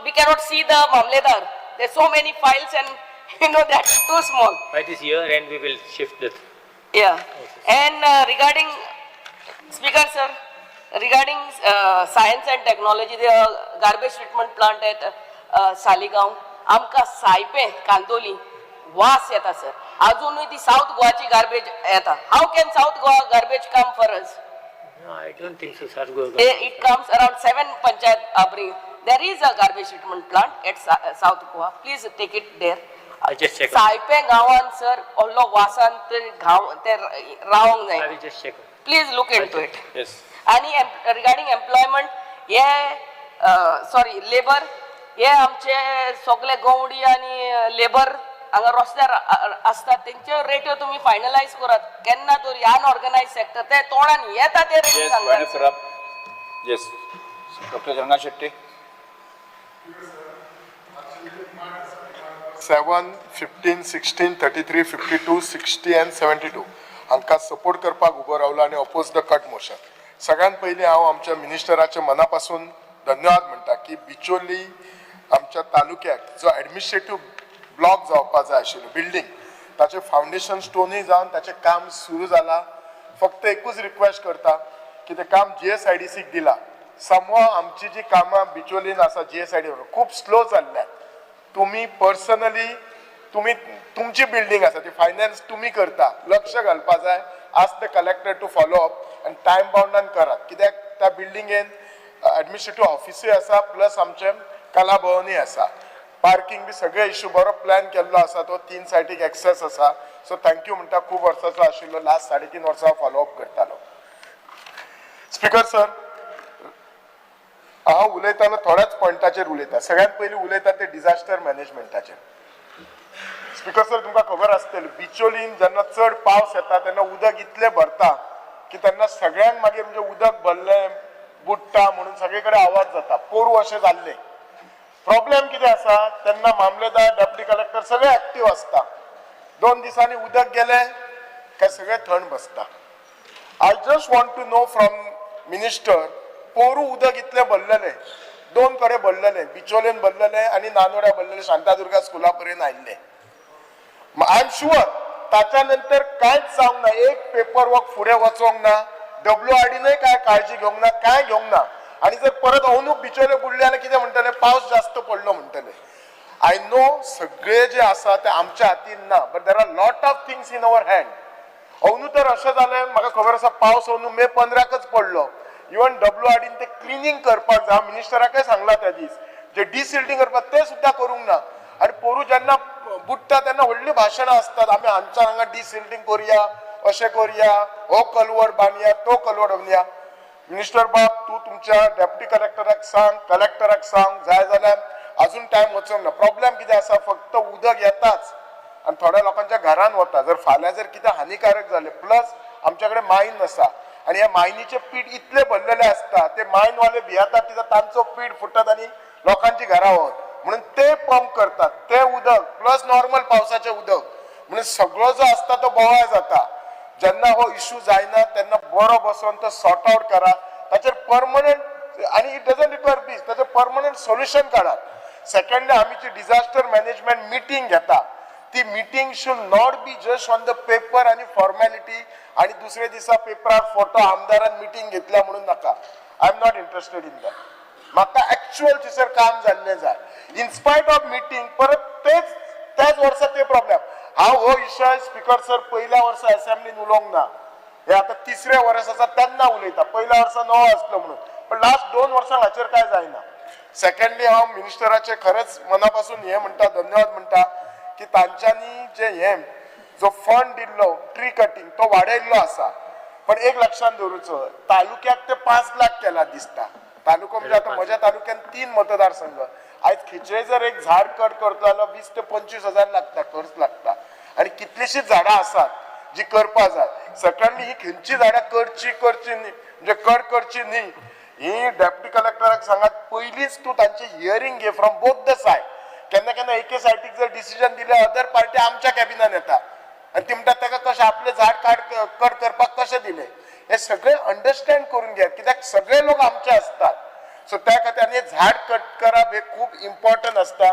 we cannot see the मामलेदार. There so many files and that's too small. By this year end we will shift that. Yeah. And regarding speaker sir, regarding science and technology, the garbage treatment plant at Saligaon, आमका सायपे कांदोली वास येता सर. अजूनही ती साऊथ गोवाची गार्बेज येता. How can south Goa garbage come for us? No, I don't think so, sir. It comes around 7 panchayat abri. There is a garbage treatment plant at South Goa. Please take it there. I just check. सायपे गावान सर ओल्लो वासान ते रावंक जाय. I will just check. Please look into it. Yes. आणि regarding employment, labor, हे आमचे सगळे गवडी आणि लेबर हांगा रस्त्यार असतात त्यांचे रेट्यो तुम्ही फायनलाइज करात. केन्ना तरी अनऑर्गनाइज सेक्टर ते तोंडान येता ते रेट सांगतात. Yes. Dr. Janga Shetty. 7, 15, 16, 33, 52, 60 and 72 हांकां सपोर्ट करपाक उबो रावलो आनी अपोज द कट मोशन. सगळ्यात पयलीं हांव आमच्या मिनिस्टराचे मनापासून धन्यवाद म्हणटा की बिचोली आमच्या तालुक्याक जो ॲडमिनिस्ट्रेटिव्ह ब्लॉक जावपाक जाय आशिल्लो बिल्डींग ताचे फाउंडेशन स्टोनूय जावन ताचें काम सुरू जाला. फक्त एकूच रिक्वेस्ट करता की तें काम GSIDCक दिला. समहाव आमची जी कामां बिचोलीन आसा GSID खूप स्लो चल्ल्यात. तुम्ही पर्सनली तुमची बिल्डिंग आसा ती फायनान्स तुम्ही करता, लक्ष घालपा जाय. Ask the collector to follow up आनी टायम बाउंडान करात. कित्याक त्या बिल्डिंगेन ॲडमिनिस्ट्रेटिव्ह ऑफिसूय आसा प्लस आमचें कला भवनूय आसा. पार्किंग बी सगळे इश्यू बरो प्लॅन केल्लो आसा. तो 3 सायटीक एक्सेस आसा. सो थँक्यू म्हणटा. खूब वर्साचो आशिल्लो, लास्ट 3.5 वर्सां फॉलो अप करतालो. स्पीकर सर, हांव उलयतालो थोड्याच पॉयंटाचेर उलयता. सगळ्यात पयलीं उलयता ते डिझास्टर मॅनेजमेंटाचेर. स्पीकर सर, तुमकां खबर आसतली बिचोलीन जेन्ना चड पावस येता तेन्ना उदक इतलें भरता की तेन्ना सगळ्यांक मागीर म्हणजे उदक भरलें बुडटा म्हणून सगळे कडेन आवाज जाता. पोरू अशें जाल्लें. प्रॉब्लेम कितें आसा तेन्ना मामलेदार, डेप्युटी कलेक्टर सगळे एक्टीव आसता. 2 दिसांनी उदक गेलें काय सगळे थंड बसता. I just want to know from minister, पोरू उदक इतलें भरलेलें, 2 कडेन भरलेलें, बिचोलेन भरलेलें आनी नानोड्या भरलेलें, शांतादुर्गा स्कुला पर्यंत आयिल्लें. आय एम शुअर ताच्या नंतर कांयच जावंक ना. एक पेपर वर्क फुडें वचोंक ना. WRDनूय काय काळजी घेवंक ना, काय घेवंक ना. आणि जर परत अवनूक बिचोले बुडले जाल्यार कितें म्हणटले, पावस जास्त पडलो म्हणटले. आय नो सगळे जे आसा ते आमच्या हातीन ना, but there are lot of things in our hand. अवनू तर अशें जालें, म्हाका खबर आसा पावस अवनू मे 15कच पडलो. इवन WRDन ते क्लिनींग करपाक जाय. मिनिस्टराकय सांगला त्या दीस. जे डिसिल्टिंग करपाक ते सुद्दां करूंक ना. आनी पोरू जेन्ना बुडटा तेन्ना व्हडली भाशणां आसतात. आमी हांगा डिसिल्टिंग करुया, अशें करुया, हो कलवड बांदया, तो कलवड बांदया. मिनिस्टर बाब, तूं तुमच्या डेप्युटी कलेक्टराक सांग, कलेक्टराक सांग, जाय जाल्यार अजून टायम वचोंक ना. प्रॉब्लेम कितें आसा, फक्त उदक येताच आनी थोड्या लोकांच्या घरान वता. जर फाल्यां जर कितें हानिकारक जालें, प्लस आमच्या कडेन मायन आसा आनी ह्या मायनीचे पीठ इतले भरलेले आसता, ते मायनवाले भियातात कित्याक तांचो पीठ फुटत आनी लोकांची घरां वत म्हणून ते पंप करतात. ते उदक प्लस नॉर्मल पावसाचें उदक म्हणून सगळो जो आसता तो बोवाळ जाता. जेन्ना हो इश्यू जायना तेन्ना बरो बसोन तो सॉर्ट आउट करा. ताचेर परमनंट आनी इट डजंट रिक्वायर पीस, ताचेर परमनंट सोल्युशन काडात. सेकंडली आमी जी डिझास्टर मॅनेजमेंट मिटींग घेता, ती meeting should not be just on the paper आनी फॉर्मॅलिटी आनी दुसरे दिसा पेपरार फोटो आमदारान मिटींग घेतल्या म्हणून नाका. I am not interested in that. म्हाका एक्चुअल थंयसर काम जाल्लें जाय. इनस्पायट ऑफ मिटींग परत त्याच वर्सा ते प्रॉब्लेम. हांव हो विशय स्पीकर सर पयल्या वर्सा असेंब्लीन उलोवंक ना. हे आतां 3रे वर्स आसा तेन्ना उलयता. पयल्या वर्सा नवो आसलो म्हणून, पण लास्ट 2 वर्सां हाचेर काय जायना. सेकंडली हांव मिनिस्टराचे खरेंच मनापासून हे म्हणटा, धन्यवाद म्हणटा की तांच्यांनी जे जो फंड दिल्लो ट्री कटींग तो वाडयल्लो आसा. पण एक लक्षात दवरूचो, तालुक्याक ते 5 लाख केला दिसता. तालुको म्हणजे आता म्हज्या तालुक्यात 3 मतदारसंघ. आयज खिचळे जर एक झाड कट करता जाल्यार 20 ते 25 हजार लागता, खर्च लागता. आणि कितलीशीच झाडां आसात जी करपा जाय. सेकंडली ही खंयची झाडां करची न्ही, म्हणजे कट करची न्ही, ही डेप्युटी कलेक्टराक सांगात पयलींच तूं तांची हियरिंग घे फ्रॉम बोथ द सायड. केन्ना केन्ना एके सायडीक जर डिसिजन दिले अदर पार्टी आमच्या कॅबिनान येता आनी ती म्हणटात ताका कशें आपले झाड कट करपाक कशें दिले. हे सगळे अंडरस्टँड करून घेयात कित्याक सगळे लोक आमचे असतात. सो त्या खातीर हे झाड कट करप हे खूप इम्पॉर्टंट असता.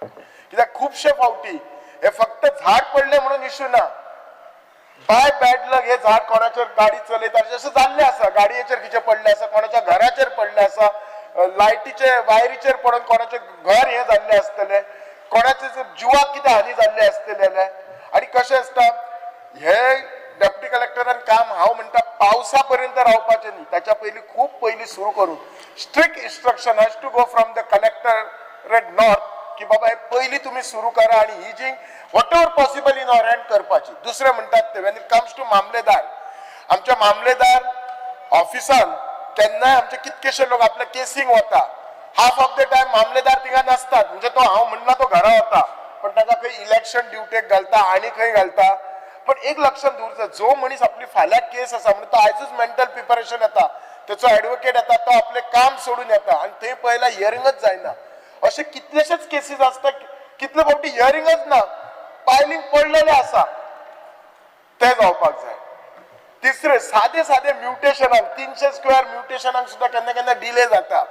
कित्याक खुबशे फावटी हे फक्त झाड पडले म्हणून इश्यू ना. बाय बॅड लक हे झाड कोणाचेर गाडी चलयता जसं जाल्लें आसा, गाडयेचेर कितें पडलें आसा, कोणाच्या घराचेर पडलें आसा, लायटीचे वायरीचेर पडून कोणाचें घर हे जाल्लें आसतलें, कोणाचे जिवाक कितें हानी जाल्ली आसतलें. आनी कशें आसता हे डेप्युटी कलेक्टरान काम हांव म्हणटा पावसा पर्यंत रावपाचें न्ही, ताच्या पयलीं खूब पयलीं सुरू करून strict instruction has to go from the collectorate north की बाबा हे पयलीं तुमी सुरू करा आनी ही जी whatever possible in our hand करपाची. दुसरें म्हणटात ते वेन इट कम्स टू मामलेदार, आमच्या मामलेदार ऑफिसान केन्नाय आमचे कितकेशे लोक आपल्या केसींक वता. हाफ ऑफ द टायम मामलेदार थिंगा नासतात. म्हणजे तो हांव म्हणना तो घरा वता, पण ताका खंय इलेक्शन ड्युटेक घालता आनी खंय घालता. पण एक लक्षात दवरचो, जो मनीस आपली फाल्यां केस आसा म्हणून तो आयजूच मेंटल प्रिपरेशन येता, त्याचो ॲडवोकेट येता, तो आपले काम सोडून येता आनी थंय पयला हियरिंगच जायना. अशे कितलेशेच केसीस आसता, कितले फावटी हियरिंगच ना, फायलिंग पडलेले आसा, ते जावपाक जाय. तिसरे सादे सादे म्युटेशनाक 300 स्क्वेअर म्युटेशनाक सुद्दां केन्ना केन्ना डिले जाता.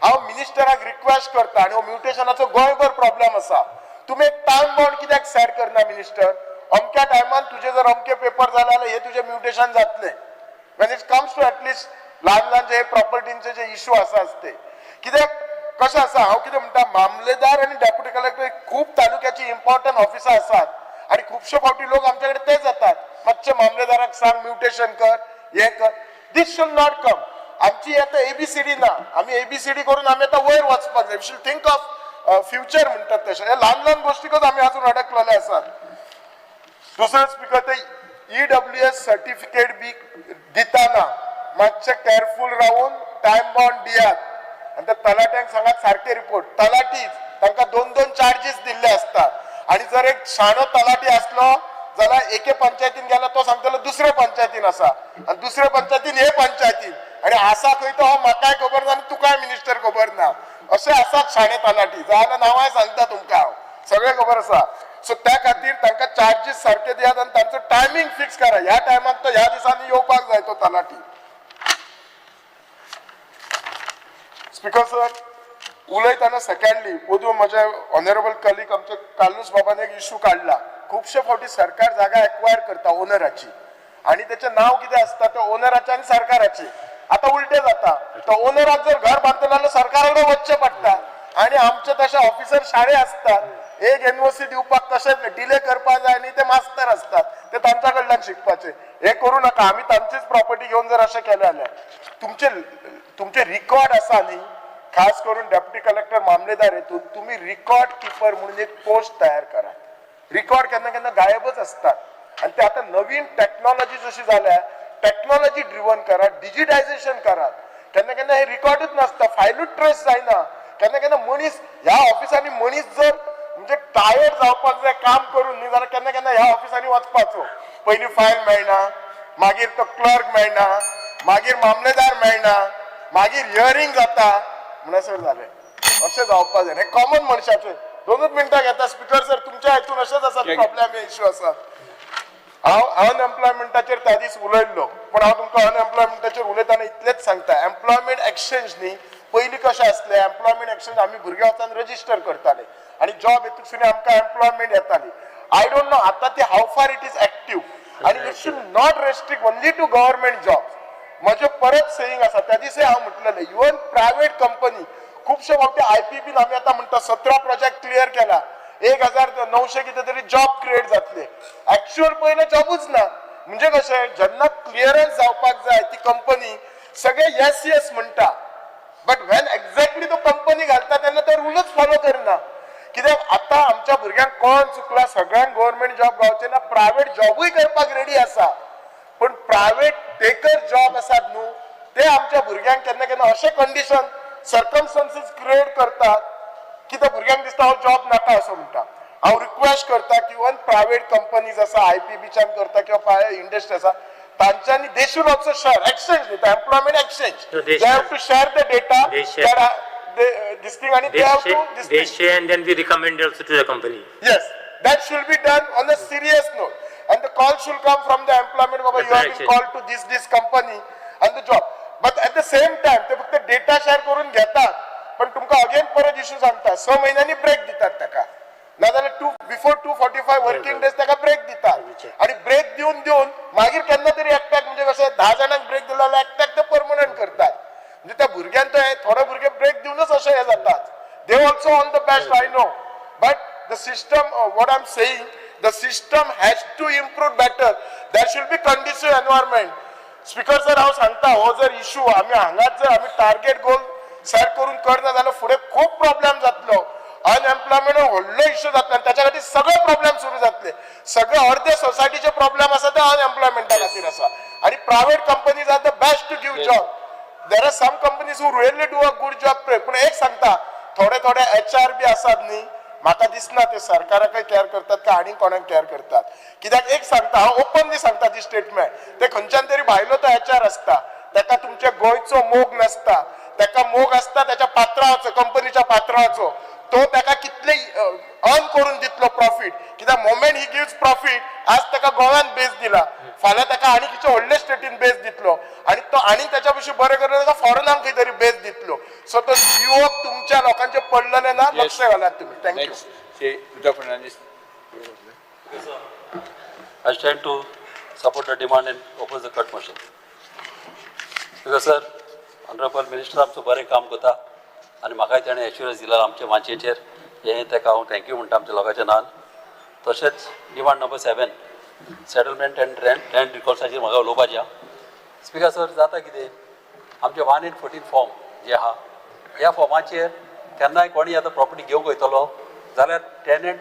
हांव मिनिस्टराक रिक्वेस्ट करता, आनी हो म्युटेशनाचो गोंयभर प्रॉब्लेम आसा. तुमी एक टायम बाउंड कित्याक सेट करना मिनिस्टर? अमक्या टायमान तुझे जर अमके पेपर झाले जाल्यार हे तुझे म्युटेशन जातले when it comes to at least ल्हान जे प्रॉपर्टींचे जे इश्यू असते कित्याक कशें आसा हांव कितें म्हणटा मामलेदार आनी डेप्युटी कलेक्टर खूब तालुक्याची इम्पॉर्टंट ऑफिसां आसात आनी खुबशे फावटी लोक आमचे कडेन तेच जातात मातशे मामलेदाराक सांग म्युटेशन कर हे कर दिस शुड नॉट कम आमची आता एबीसीडी ना आम्ही एबीसीडी करून आम्ही आता वयर वचपाक जाय we should think of future म्हणतात तशें हे ल्हान ल्हान गोष्टीकच आम्ही अजून अडकलेले आसात दुसरो स्पीकर ते ईडब्ल्यूएस सर्टिफिकेट बी दिताना मातशे केअरफुल राहून टाइम बाउंड दियात आणि त्या तलाट्यांक सांगात सारखे रिपोर्ट तलाटीच तांकां 2-2 चार्जीस दिल्ले असतात आणि जर एक शाणो तलाटी असलो जाल्यार एके पंचायतीन गेला तो सांगतलो दुसऱ्या पंचायतीन आसा आणि दुसऱ्या पंचायतीन हे पंचायतीन आणि आसा खंय तो म्हाकाय खबर ना आणि तुकाय मिनिस्टर खबर ना असे आसात शाणे तलाटी जाल्यार नांवाय सांगता तुमकां हांव सगळे खबर आसा सो त्या खातीर तांकां चार्जीस सारखे दियात आणि तांचो टायमिंग फिक्स करा ह्या टायमाक तो ह्या दिसांनी येवपाक जाय तो तलाटी स्पीकर सर उलयतना सेकंडली पोदू म्हजे ऑनरेबल कलीग आमचे कालूस बाबान एक इश्यू काढला खूपशे फावटी सरकार जागा एक्वायर करता ओनराची आणि त्याचे नाव कितें असता ते ओनराचे आणि सरकाराचे आता उलटे जाता तो ओनराक जर घर बांधतलो जाल्यार सरकाराकडे वचचे पडटा आणि आमचे तशे ऑफिसर शाळे असतात एक एनओसी दिवपाक तशेंच डिले करपाक जाय आणि ते मास्तर असतात ते तांच्या कडल्यान शिकपाचे हे करू नका आम्ही तांचीच प्रॉपर्टी घेऊन जर अशें केलें जाल्यार तुमचे रिकॉर्ड आसा न्ही खास करून डेप्युटी कलेक्टर मामलेदार हेतून तुम्ही रिकॉर्ड किपर म्हणून एक पोस्ट तयार करा रिकॉर्ड केन्ना केन्ना गायबच असतात आणि ते आता नवीन टेक्नॉलॉजी जशी झाल्या टेक्नॉलॉजी ड्रिवन करा डिजिटायझेशन करा केन्ना केन्ना हे रिकॉर्डूच नसता फायलूच ट्रेस जायना केन्ना केन्ना मनीस ह्या ऑफिसांनी मनीस जर म्हणजे टायर्ड जावपाक जाय काम करून न्ही जाल्यार केन्ना केन्ना ह्या ऑफिसांनी वचपाचो पयली फायल मेळना मागीर तो क्लर्क मेळना मागीर मामलेदार मेळना मागीर हियरिंग जाता म्हणसर जालें अशें जावपाक जाय हे कॉमन मनशाचे 2 मिनटां घेता स्पीकर सर तुमच्या हातून अशेंच आसात प्रॉब्लेम हे इश्यू आसात हांव अनएम्प्लॉयमेंटाचेर त्या दीस उलयल्लो पण हांव तुमकां अनएम्प्लॉयमेंटाचेर उलयतना इतलेंच सांगता एम्प्लॉयमेंट एक्सचेंज न्ही पयलीं कशें आसलें एम्प्लॉयमेंट एक्सचेंज आमी भुरगे वचून रजिस्टर करताले आणि जॉब येतून आमकां एम्प्लॉयमेंट येताली आय डोंट नो आतां ते how far it is active आणि it should not restrict only to government jobs म्हजे परत सेयिंग आसा त्या दिसा हांव म्हटलेलें इवन प्रायव्हेट कंपनी खुबशे फावटी आयपीबीन आमी आतां म्हणटा 17 प्रोजेक्ट क्लियर केला 1900 कितें तरी जॉब क्रिएट जातले एक्चुअल पयले जॉबूच ना म्हणजे कशें जेन्ना क्लियरन्स जावपाक जाय ती कंपनी सगळे येस येस म्हणटा बट व्हेन एक्झॅक्टली तो कंपनी घालता तेन्ना तो रूलच फॉलो करना कित्याक आतां आमच्या भुरग्यांक कोण चुकला सगळ्यांक गव्हर्नमेंट जॉब गावचे ना प्रायव्हेट जॉबूय करपाक रेडी आसा पण प्रायव्हेट टेकर जॉब आसात न्हू ते आमच्या भुरग्यांक केन्ना केन्ना अशें कंडिशन सर्कमस्टन्सीस क्रिएट करतात की त्या भुरग्यांक दिसता हो जॉब नाका असं म्हणटा हांव रिक्वेस्ट करता की इवन प्रायव्हेट कंपनीज आसा आयपीबीच्यान करता किंवा प्रायव्हेट इंडस्ट्री आसा तांच्यांनी they should also share exchange employment exchange they have to share the data this thing and they have to they share and then we recommend also to the company. Yes, that should be done on a serious note and the call should come from the employment baba you have been called to this company and the job but at the same time ते फक्त डेटा शेअर करून घेतात पण तुमका अगेन परत इश्यू सांगता 6 महिन्यांनी ब्रेक दितात ताका नाजाल्यार बिफोर 245 वर्किंग डेज ताका ब्रेक दितात आणि ब्रेक देऊन मागीर केन्ना तरी एकट्याक म्हणजे कशें 10 जाणांक ब्रेक दिला जाल्यार एकट्याक ते परमनंट करतात म्हणजे त्या भुरग्यांक थोडे भुरगे ब्रेक दिवनच अशें हे जातात they also on the best I know but the system what I am saying the system has to improve better there should be conducive environment speaker sir हांव सांगता हो जर इश्यू आमी हांगाच जर आमी टार्गेट गोल सेट करून करना जाल्यार फुडें खूब प्रॉब्लेम जातलो अनएम्प्लॉयमेंट व्हडलो इश्यू जातलो आनी त्याच्या खातीर सगळे प्रॉब्लेम सुरू जातले सगळे अर्धे सोसायटीचे प्रॉब्लेम आसा ते अनएम्प्लॉयमेंटा खातीर आसा आणि private companies are the best to give job there are some companies who really do a good job पण एक सांगता थोडे HR बी आसात न्ही म्हाका दिसना ते सरकाराकय केअर करतात का आनी कोणाक केअर करतात कित्याक एक सांगता हांव ओपनली सांगता ती स्टेटमेंट ते खंयच्यान तरी भायलो तो HR आसता ताका तुमच्या गोंयचो मोग नासता ताका मोग आसता त्याच्या पात्रावाचो कंपनीच्या पात्रावाचो तो ताका कितले अर्न करून दितलो प्रॉफिट कित्याक मोमेंट ही गिव्स प्रॉफिट आज ताका गोव्यान बेस दिला फाल्यां ताका आनी खंयच्या व्हडले स्टेटीन बेस दितलो आणि तो आनी त्याच्या विशीं बरें करता ताका फॉरेनाक खंय तरी बेस दितलो सो तो युवक तुमच्या लोकांचे पडलेले ना लक्ष घालात तुम्ही thank you Prudentis. I stand to support the demand and oppose the cut motion. Because sir, Honorable Minister आमचं बरें काम करता आनी म्हाकाय ताणें एश्युरन्स दिला आमच्या मानशेचेर हें ताका हांव थँक्यू म्हणटा आमच्या लोकांच्या नांवान. तशेंच demand number 7 settlement and land रिकॉर्ड्साचेर म्हाका उलोवपाचें आहा. स्पिकर सर जाता कितें आमचे 1/14 फॉर्म जे आहा ह्या फॉर्माचेर केन्नाय कोणी आतां प्रॉपर्टी घेवंक वयतलो जाल्यार टेनंट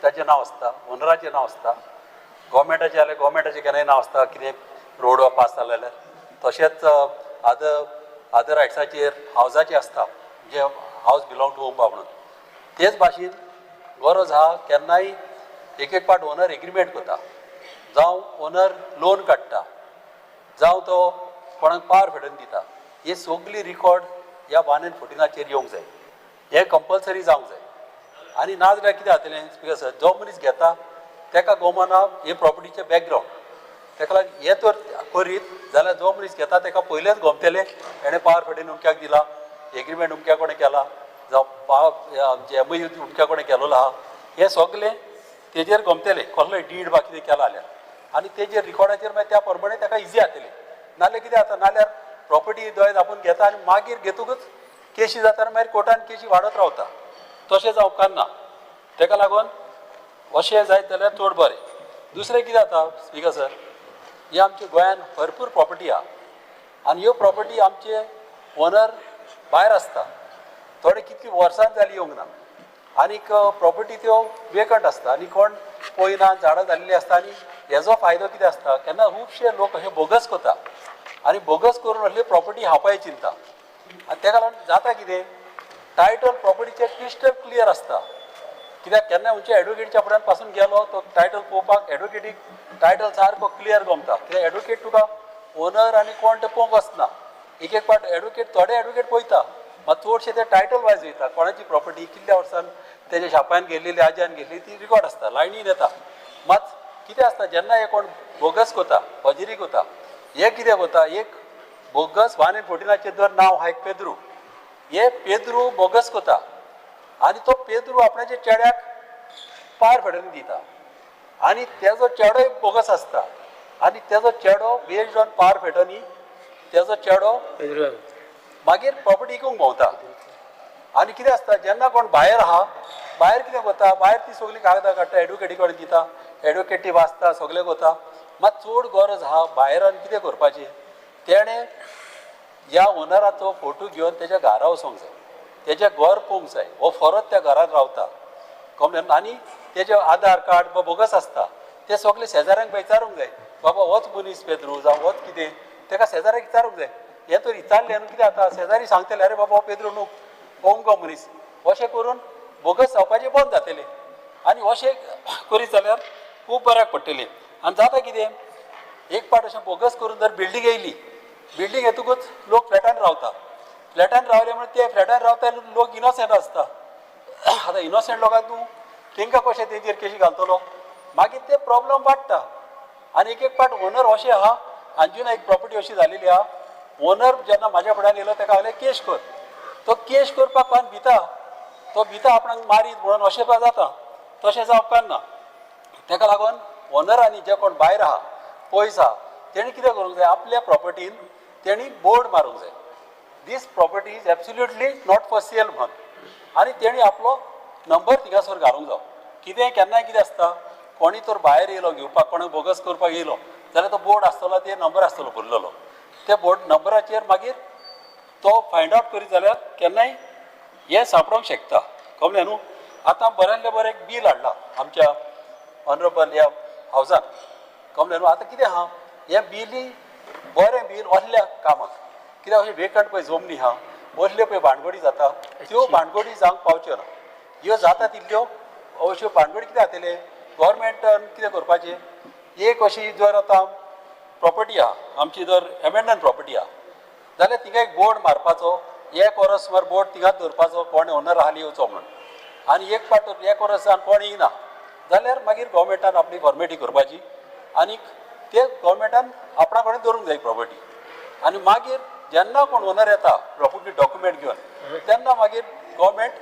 ताचें नांव आसता, ओनराचें नांव आसता, गव्हर्मेंटाचें जाल्यार गव्हर्मेंटाचें केन्नाय नांव आसता कितें रोड वा पास जालें जाल्यार. तशेंच अदर रायट्साचेर हावजाचें आसता जे हावज बिलोंग टू होम म्हणून. तेच भाशेन गरज आहा केन्नाय एक पाट ओनर एग्रीमेंट करता जावं ओनर लोन काडटा जावं तो कोणाक पावर फेडून दिता. हे सगळी रिकॉर्ड ह्या 1/14 येवंक जाय. हे कंपल्सरी जावंक जाय. आनी ना जाल्यार कितें जातलें स्पिकर सर जो मनीस घेता ताका गोमना हे प्रॉपर्टीचें बॅकग्रावंड ताका लागून हे तर करीत जाल्यार जो मनीस घेता ताका पयलेच गोमतेले हेणें पावर फेडून उमक्याक दिला, एग्रीमेंट उमक्या कोणें केला जावं आमचे MOU उमक्या कोणें केलेलो आहा हें सगळें तेजेर गोमतेलें कसलोय डीड बा कितें केला जाल्यार आनी तेजेर रिकॉर्डाचेर मागीर त्या प्रमाणे ताका इजी जातलें. नाल्यार कितें जाता नाल्यार प्रॉपर्टी दोयत आपूण घेता आनी मागीर घेतकूच केशी जाता मागीर कोर्टान केशी वाडत रावता. तशें जावपाक ना. ताका लागून अशें जायत जाल्यार चड बरें. दुसरें कितें जाता स्पिकर सर ही आमच्या गोंयान भरपूर प्रॉपर्टी आहा आनी ह्यो प्रॉपर्टी आमचे ओनर भायर आसता. थोडे कितकी वर्सां जालीं येवंक ना आनीक प्रॉपर्टी त्यो वेकंट आसता आनी कोण पळयना झाडां जाल्लीं आसता आनी हेजो फायदो कितें आसता केन्ना खुबशे लोक अशे बोगस करता आनी बोगस करून असली प्रॉपर्टी हावपाय चिंता आनी ताका लागून जाता कितें टायटल प्रॉपर्टीचे क्रिस्टल क्लियर आसता. कित्याक केन्ना खंयच्या एडवोकेटच्या फुड्यान पासून गेलो तो टायटल पळोवपाक एडवोकेटीक टायटल सारको क्लियर गमता. कित्याक एडवोकेट तुका ओनर आनी कोण ते पळोवंक वचना. एक पाट एडवोकेट थोडे एडवोकेट पळयता मात चडशे ते टायटल वायज वयता कोणाची प्रॉपर्टी कितल्या वर्सान तेज्या शापान गेल्ली आज्यान गेल्ली ती रिकॉर्ड आसता लायनीन येता. मात कितें आसता जेन्ना हे कोण बोगस कोता फजिरी कोता हे कितें कोता एक बोगस 1/14 जर नांव आहा एक पेद्रू हे पेद्रू बोगस कोता आनी तो पेद्रू आपणाच्या चेड्याक पार फेडून दिता आनी तेजो चेडोय बोगस आसता आनी तेजो चेडो बेज्ड ऑन पावर फेटनी तेजो चेडो मागीर प्रॉपर्टी विकूंक भोंवता. आनी कितें आसता जेन्ना कोण भायर आहा भायर कितें करता भायर ती सगळी कागदां काडटा एडवोकेटी कडेन दिता एडवोकेटी वाचता सगळें करता. मात चड गरज आहा भायरान कितें करपाचें तेणें ह्या ओनराचो फोटो घेवन तेज्या घरा वचोंक जाय तेजें घर पळोवंक जाय हो फरत त्या घरांत रावता कमलेन आनी तेजें आधार कार्ड वा बोगस आसता ते सगळे शेजाऱ्यांक विचारूंक जाय बाबा होच मनीस पेद्रू जावं होच कितें ताका शेजाऱ्याक विचारूंक जाय. हें तर विचारलें न्हू कितें जाता शेजारी सांगतले अरे बाबा हो पेद्रू न्हू पळोवंक गो मनीस अशें करून बोगस जावपाचें बंद जातलें आनी अशें करीत जाल्यार खूब बऱ्याक पडटलें. आनी जाता कितें एक पाट अशें बोगस करून जर बिल्डींग येयली बिल्डींग येतकूच लोक फ्लॅटान रावता फ्लॅटान रावले म्हणून ते फ्लॅटान रावता लोक इनोसेंट आसता. आतां इनोसेंट लोकांक तूं तांकां कशें तेजेर केशी घालतलो मागीर ते प्रॉब्लम वाडटा. आनी एक पाट ओनर अशें आहा आंजुना एक प्रॉपर्टी अशी जालेली आहा ओनर जेन्ना म्हाज्या फुड्यान येयलो ताका हांवें केस कर तो केस करपाक कोण भिता तो भिता आपणाक मारीत म्हणून अशें जाता तशें जावपाक ना. ताका लागून ओनरांनी जे कोण भायर आहा पयस आहा तेणी कितें करूंक जाय आपल्या प्रॉपर्टीन तेणी बोर्ड मारूंक जाय this property is absolutely not for sale म्हणून आनी तेणी आपलो नंबर थिंगासर घालूंक जावो. कितें केन्नाय कितें आसता कोणी तर भायर येयलो घेवपाक कोणाक बोगस करपाक येयलो जाल्यार तो बोर्ड आसतलो ते नंबर आसतलो भरलेलो त्या बोर्ड नंबराचेर मागीर तो फायंड आवट करीत जाल्यार केन्नाय हें सांपडोवंक शकता. कळ्ळें न्हू. आतां बऱ्यांतलें बरें एक बील हाडलां आमच्या ऑनरेबल ह्या हावजान कळ्ळें न्हू. आतां कितें आहा हें बिली बरें बील असल्या कामाक कित्याक अशें वेकंट पळय जमनी आहा असल्यो पळय भानगडी जाता त्यो भानगडी जावंक पावच्यो ना. ह्यो जाता तितल्यो अश्यो भानगडी कितें जातले गव्हर्मेंटान कितें करपाचें एक अशी जर आतां प्रॉपर्टी आहा आमची जर एमेंडन प्रॉपर्टी आहा जाल्यार तिका एक बोर्ड मारपाचो एक वर्स सुमार बोर्ड तिगात दवरपाचो कोण ओनर आहा येवचो म्हणून आनी एक पाट एक वर्सान कोण येयना जाल्यार मागीर गव्हर्मेंटान आपली फॉर्मेलिटी करपाची आनीक ते गव्हर्मेंटान आपणा कडेन दवरूंक जाय प्रॉपर्टी आनी मागीर जेन्ना कोण ओनर येता प्रॉपर्टी डॉक्युमेंट घेवन तेन्ना मागीर गव्हर्मेंट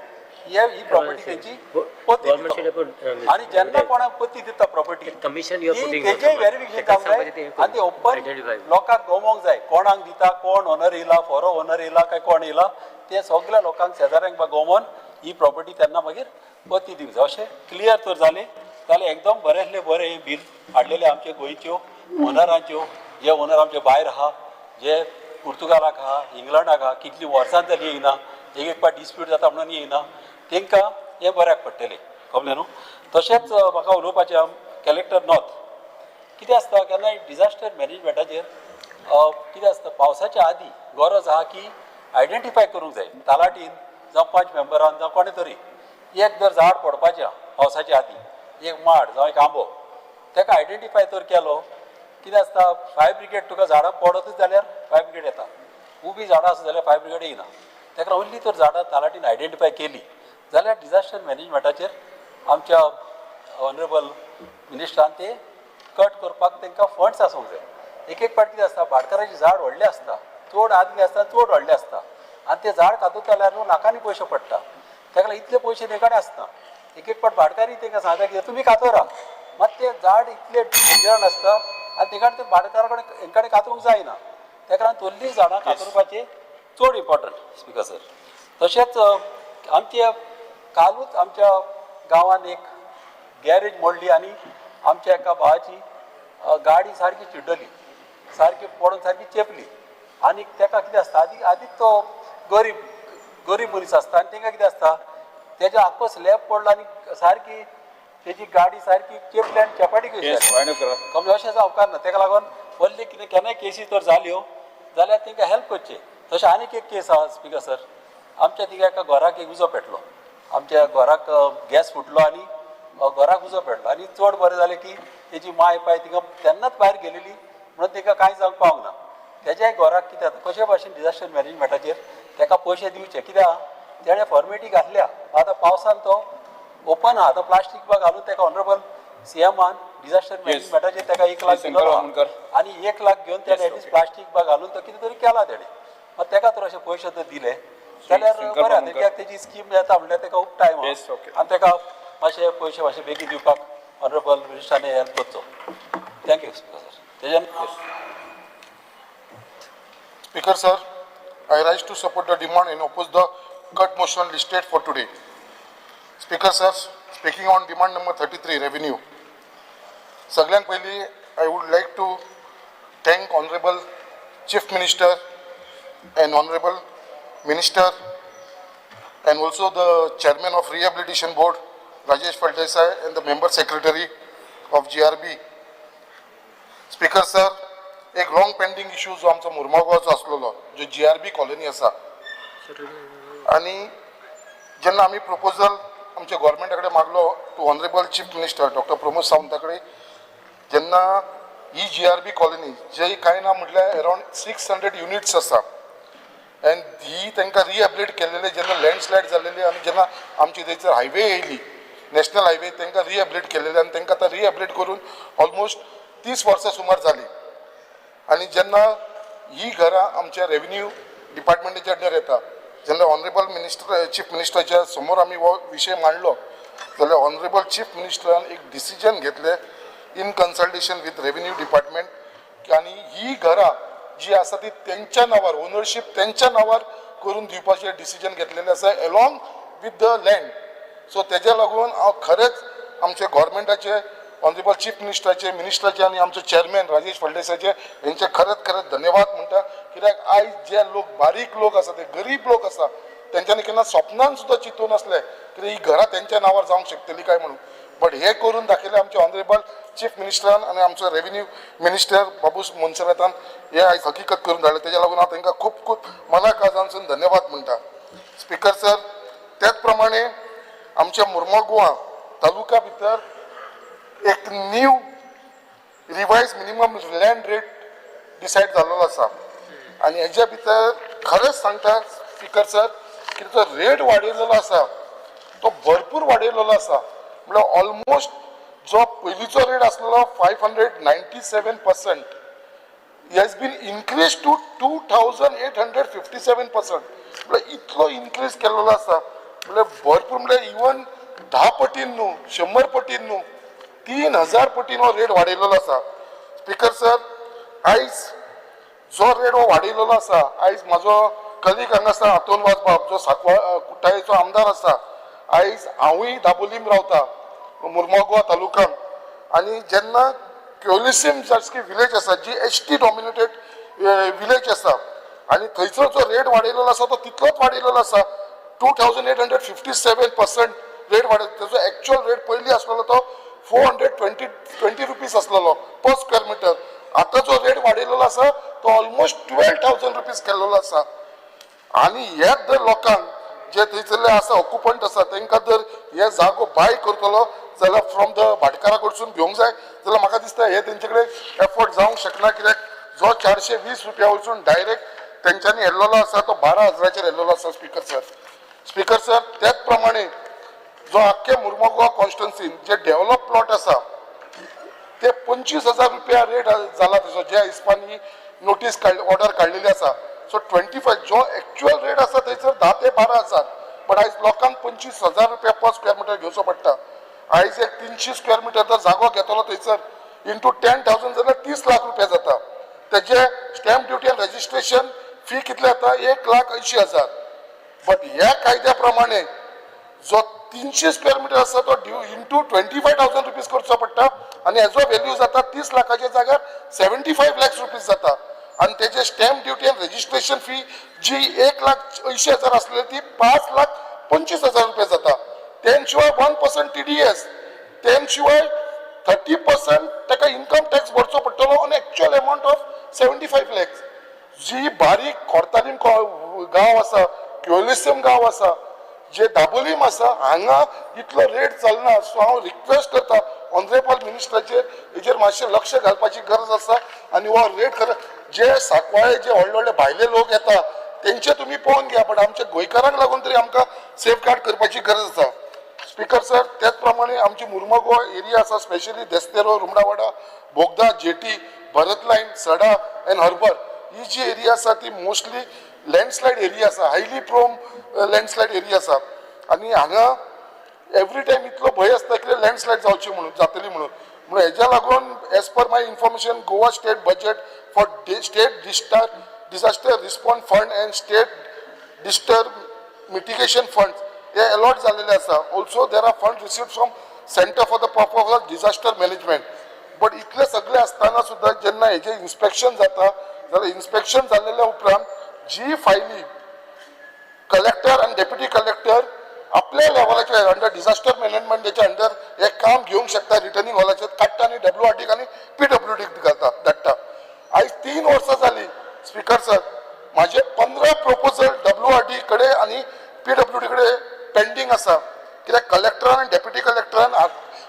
ही प्रॉपर्टी त्यांची पत्ती Government should have दिता. put, आणि जेन्ना कोणाक पत्ती दिता property commission you are putting तेजे also. व्हेरिफिकेशन Because जावंक somebody जाय they आणि ते ओपन identify. लोकांक गमोवंक जाय कोणाक दिता कोण ओनर येयला फॉरो ओनर येयला काय कोण येयला ते सगळ्या लोकांक शेजाऱ्यांक गमोवन ही प्रॉपर्टी त्यांना मागीर पत्ती दिवंक जाय अशें क्लियर तर जालें जाल्यार एकदम बरेंतले बरें हे बील हाडलेले आमचे गोंयच्यो ओनरांच्यो जे ओनर आमचे भायर आहा जे पुर्तुगालाक आहा इंग्लंडाक आहा कितलीं वर्सां जालीं येयना एक पाट डिस्प्यूट जाता म्हणून येयना तांकां हें बऱ्याक पडटलें कळ्ळें न्हू तशेंच म्हाका उलोवपाचें कलेक्टर नॉर्थ कितें आसता केन्ना डिजास्टर मॅनेजमेंटाचेर कितें आसता पावसाच्या आदीं गरज आहा की आयडेंटिफाय करूंक जाय तालाटीन जावं 5 मेंबरान जावं कोणे तरी एक जर झाड पडपाचें आहा पावसाच्या आदीं एक माड जावं एक आंबो ताका आयडेंटिफाय तर केलो कितें आसता फायर ब्रिगेड तुका झाडां पडतच जाल्यार फायर ब्रिगेड येता उबी झाडां आसा जाल्यार फायर ब्रिगेड येयना ताका ओन्ली तर झाडां तालाटीन आयडेंटिफाय केली जाल्यार डिजास्टर मॅनेजमेंटाचेर आमच्या ऑनरेबल मिनिस्टरान ते कट करपाक तांकां फंड्स आसूंक जाय एक पाट कितें आसता भाटकाराचें झाड व्हडलें आसता चड आदमी आसता चड व्हडलें आसता आनी तें झाड कातूंक जाल्यार न्हू लाखांनी पयशे पडटा ताका लागून इतले पयशे ते कडेन आसना एक पाट भाटकारी तांकां सांगता की तुमी कातोरा मात तें झाड इतलें डेंजरान आसता आनी ताका ते भाटकारा कडेन हें कडेन कातरूंक जायना ताका लागून तोल्लीं झाडां कातरपाचें चड इम्पॉर्टंट स्पिकर सर तशेंच आमचे कालूच आमच्या गांवांत एक गॅरेज मोडली आनी आमच्या एका भावाची गाडी सारकी चिड्डली सारकी पडून सारकी चेपली आनी ताका कितें आसता आदींच तो गरीब मनीस आसता आनी तांकां कितें आसता तेजो आख्खो स्लॅब पडलो आनी सारकी तेजी गाडी सारकी चेपली आनी चपाटी कमी अशें जावकार ना ताका लागून व्हडले कितें केन्नाय केसी तर जाल्यो जाल्यार तांकां हेल्प करचें तशें आनीक एक केस आहा स्पिकर सर आमच्या थिंगा एका घराक एक उजो पेटलो आमच्या घराक गॅस फुटलो आनी घराक उजो पेटलो आनी चड बरें जालें की तेजी माय पाय तिका तेन्नाच भायर गेलेली म्हणून ताका कांय जावंक पावंक ना तेज्याय घराक कितें जाता कशे भाशेन डिजास्टर मॅनेजमेंटाचेर ताका पयशे दिवचे कित्याक तेणें फॉर्मेलिटी घातल्या आतां पावसान तो ओपन आहा तो प्लास्टीक बॅग घालून ताका ऑनरेबल सीएमान डिजास्टर मॅनेजमेंटाचेर ताका 1 लाख दिलो आनी 1 लाख घेवन ताणें एटलीस्ट प्लास्टीक बॅग घालून तो कितें तरी केला तेणें मात ताका तर अशे पयशे जर दिले जाल्यार बरें कित्याक तेजी स्कीम येता म्हणल्यार ताका खूब टायम आनी ताका मातशे पयशे मातशे बेगीन दिवपाक ऑनरेबल मिनिस्टरांनी हेल्प करचो थँक्यू सर तेज्यान Speaker sir, I rise to support the demand and oppose the cut motion listed for today. Speaker sir, speaking on demand number 33, revenue. सगळ्यांत पयली I would like to thank Honorable Chief Minister and Honorable Minister and also the Chairman of Rehabilitation Board, Rajesh Faldesai, and the Member Secretary of GRB. Speaker sir, एक लॉंग पेंडिंग इश्यू जो आमचो मुर्मागांवचो आसलेलो जो GRB कॉलनी आसा आनी जेन्ना आमी प्रपोजल आमच्या गव्हर्मेंटा कडेन मागलो to honourable chief minister doctor Pramod सावंता कडेन जेन्ना ही GRB कॉलनी जे कांय ना म्हटल्यार अरावंड 600 युनिट्स आसा एंड ही तांकां रिहॅबिलिट केल्लेले जेन्ना लँडस्लायड जाल्लेली आनी जेन्ना आमची थंयसर हायवे येयली नॅशनल हायवे तांकां रिहॅबिलिट केल्लेले आनी तांकां आतां रिहॅबिलिट करून ऑलमोस्ट 30 वर्सां सुमार जाली आनी जेन्ना ही घरां आमच्या रेव्हेन्यू डिपार्टमेंटाच्या अंडर येता जेन्ना ऑनरेबल मिनिस्टर चीफ मिनिस्टराच्या समोर आमी हो विशय मांडलो जाल्यार ऑनरेबल चीफ मिनिस्टरान एक डिसिजन घेतले in consultation with revenue department आनी ही घरां जी आसा ती तेंच्या नांवार ओनरशीप तेंच्या नांवार करून दिवपाचें डिसिजन घेतलेलें आसा एलॉंग विथ द लँड सो तेज्या लागून हांव खरेंच आमचे गव्हर्मेंटाचे ऑनरेबल चीफ मिनिस्टराचे आनी आमचो चेअरमॅन राजेश फळदेसायचे हेंचे खरेंच धन्यवाद म्हणटा कित्याक आयज जे लोक बारीक लोक आसा ते गरीब लोक आसा तेंच्यांनी केन्ना स्वप्नान सुद्दां चिंतून नासले की ही घरां तेंच्या नांवार जावंक शकतली काय म्हणून बट हे करून दाखयलें आमचे ऑनरेबल चीफ मिनिस्टरान आनी आमचो रेव्हेन्यू मिनिस्टर बाबूस मोन्सेरातान हे आयज हकीकत करून धाडले तेज्या लागून हांव तांकां खूब खूब मना काळजानसून धन्यवाद म्हणटा स्पिकर सर त्याच प्रमाणे आमच्या मुर्मगांवा तालुका भितर एक new revise minimum land rate decide जाल्लो आसा आनी हेज्या भितर खरेंच सांगता स्पिकर सर की जो रेट वाडयलेलो आसा तो भरपूर वाडयलेलो आसा म्हळ्यार ऑलमोस्ट जो पयलींचो रेट आसलेलो 597% हॅज बीन इन्क्रीज टू 2857% म्हळ्यार इतलो इन्क्रीज केल्लो आसा म्हणजे भरपूर म्हणजे इवन 10 पटीन न्हू 100 पटीन न्हू 3000 पटीन हो रेट वाडयलेलो आसा. स्पीकर सर, आयज जो रेट हो वाडयलेलो आसा, आयज म्हाजो कलीग हांगा आसा हातून वाचपाक जो सांकवाळ कुट्टाळेचो आमदार आसा, आयज हांवूय दाबोलीम रावता मुर्मगांव तालुकांत, आनी जेन्ना क्योलिसीम सारकी विलेज आसा जी ST डॉमिनेटेड विलेज आसा आनी थंयचो जो रेट वाडयलेलो आसा तो तितलोच वाडयलेलो आसा. 2857% रेट वाडय, तेजो एक्चुअल रेट पयलीं आसलेलो तो 420 रुपीज आसलेलो पर स्क्वेअर मिटर. आतां जो रेट वाडयलेलो आसा तो ऑलमोस्ट 12,000 रुपीज केल्लो आसा. आनी हेच जर लोकांक जे थंयसरले आसा ऑक्युपंट आसा तांकां जर हे जागो बाय करतलो जाल्यार फ्रॉम द भाटकारा कडसून घेवंक जाय जाल्यार म्हाका दिसता हे तेंचे कडेन एफोर्ड जावंक शकना. कित्याक जो 420 रुपया वचून डायरेक्ट तेंच्यांनी हेल्लेलो आसा तो 12,000चेर हेल्लेलो आसा. स्पीकर सर, त्याच प्रमाणे जो आख्खे मुर्मगांव कॉन्स्टिट्युन्सीन जे डेव्हलप प्लॉट आसा ते 25,000 रुपया रेट जाला तेजो, ज्या हिसपानी नोटीस ऑर्डर काडलेली आसा. सो 25 जो एक्चुअल रेट आसा थंयसर 10 ते 12,000, बट आयज लोकांक 25,000 रुपया पर स्क्वेअर मिटर घेवचो पडटा. आयज एक 300 स्क्वेअर मिटर जर जागो घेतलो थंयसर इंटू 10,000 जाल्यार 30 लाख रुपया जाता. तेजे स्टॅम्प ड्युटी आनी रजिस्ट्रेशन फी कितले जाता 1,80,000. बट ह्या कायद्या प्रमाणे जो 300 स्क्वेअर मिटर आसा तो इंटू 25,000 रुपीज करचो पडटा आनी हेजो व्हॅल्यू जाता 30 लाखाच्या जाग्यार 75 लाख रुपीज जाता. आनी तेजे स्टॅम्प ड्युटी आनी रजिस्ट्रेशन फी जी 1,80,000 आसलेली ती 5,25,000 रुपया जाता. तेन शिवाय 1% TDS, तेन शिवाय 30% ताका इन्कम टॅक्स भरचो पडटलो on actual amount of 75 lakhs. जी बारीक कोर्तालीम गांव आसा, क्योलिसीम गांव आसा, जे दाबोलीम आसा हांगा इतलो रेट चलना. सो हांव रिक्वेस्ट करता ऑनरेबल मिनिस्टराचेर हेजेर मातशें लक्ष घालपाची गरज आसा. आनी हो रेट खरें जे सांकवाळे जे व्हडले व्हडले भायले लोक येता तेंचे तुमी पळोवन घ्या, बट आमच्या गोंयकारांक लागून तरी आमकां सेफगार्ड करपाची गरज आसा. स्पीकर सर, त्याच प्रमाणे आमची मुर्मगांव एरिया आसा, स्पेशली देस्तेरो, रुमडावाडा, बोगदा, जेटी, भरत लायन, सडा एंड हर्बर, ही जी एरिया आसा ती मोस्टली लँडस्लायड एरिया आसा, हायली प्रोम लँडस्लायड एरिया आसा. आनी हांगा एवरी टायम इतलो भंय आसता की लँडस्लायड जावची म्हणून जातली म्हणून. म्हणून हेज्या लागून as per my information Goa state budget for state disaster response fund and state disaster mitigation funds हे अलॉट जाल्लेले आसा. Also there are fund received from centre for the purpose of disaster management. But इतले सगळे आसतना सुद्दां जेन्ना हेजे इन्स्पेक्शन जाता जाल्यार इन्स्पेक्शन जाल्लेल्या उपरांत जी फायली कलेक्टर आनी डेप्युटी कलेक्टर आपल्या लेवलाचेर अंडर डिझास्टर मॅनेजमेंटाच्या अंडर हे काम घेवंक शकता, रिटर्निंग हॉलाचेर काडटा आनी WRD आनी PWD घालता धाडटा. आयज 3 वर्सां जाली स्पीकर सर, म्हाजे 15 प्रपोजल WRD कडेन आनी PWD कडेन पेंडींग आसा. कित्याक कलेक्टरान आनी डेप्युटी कलेक्टरान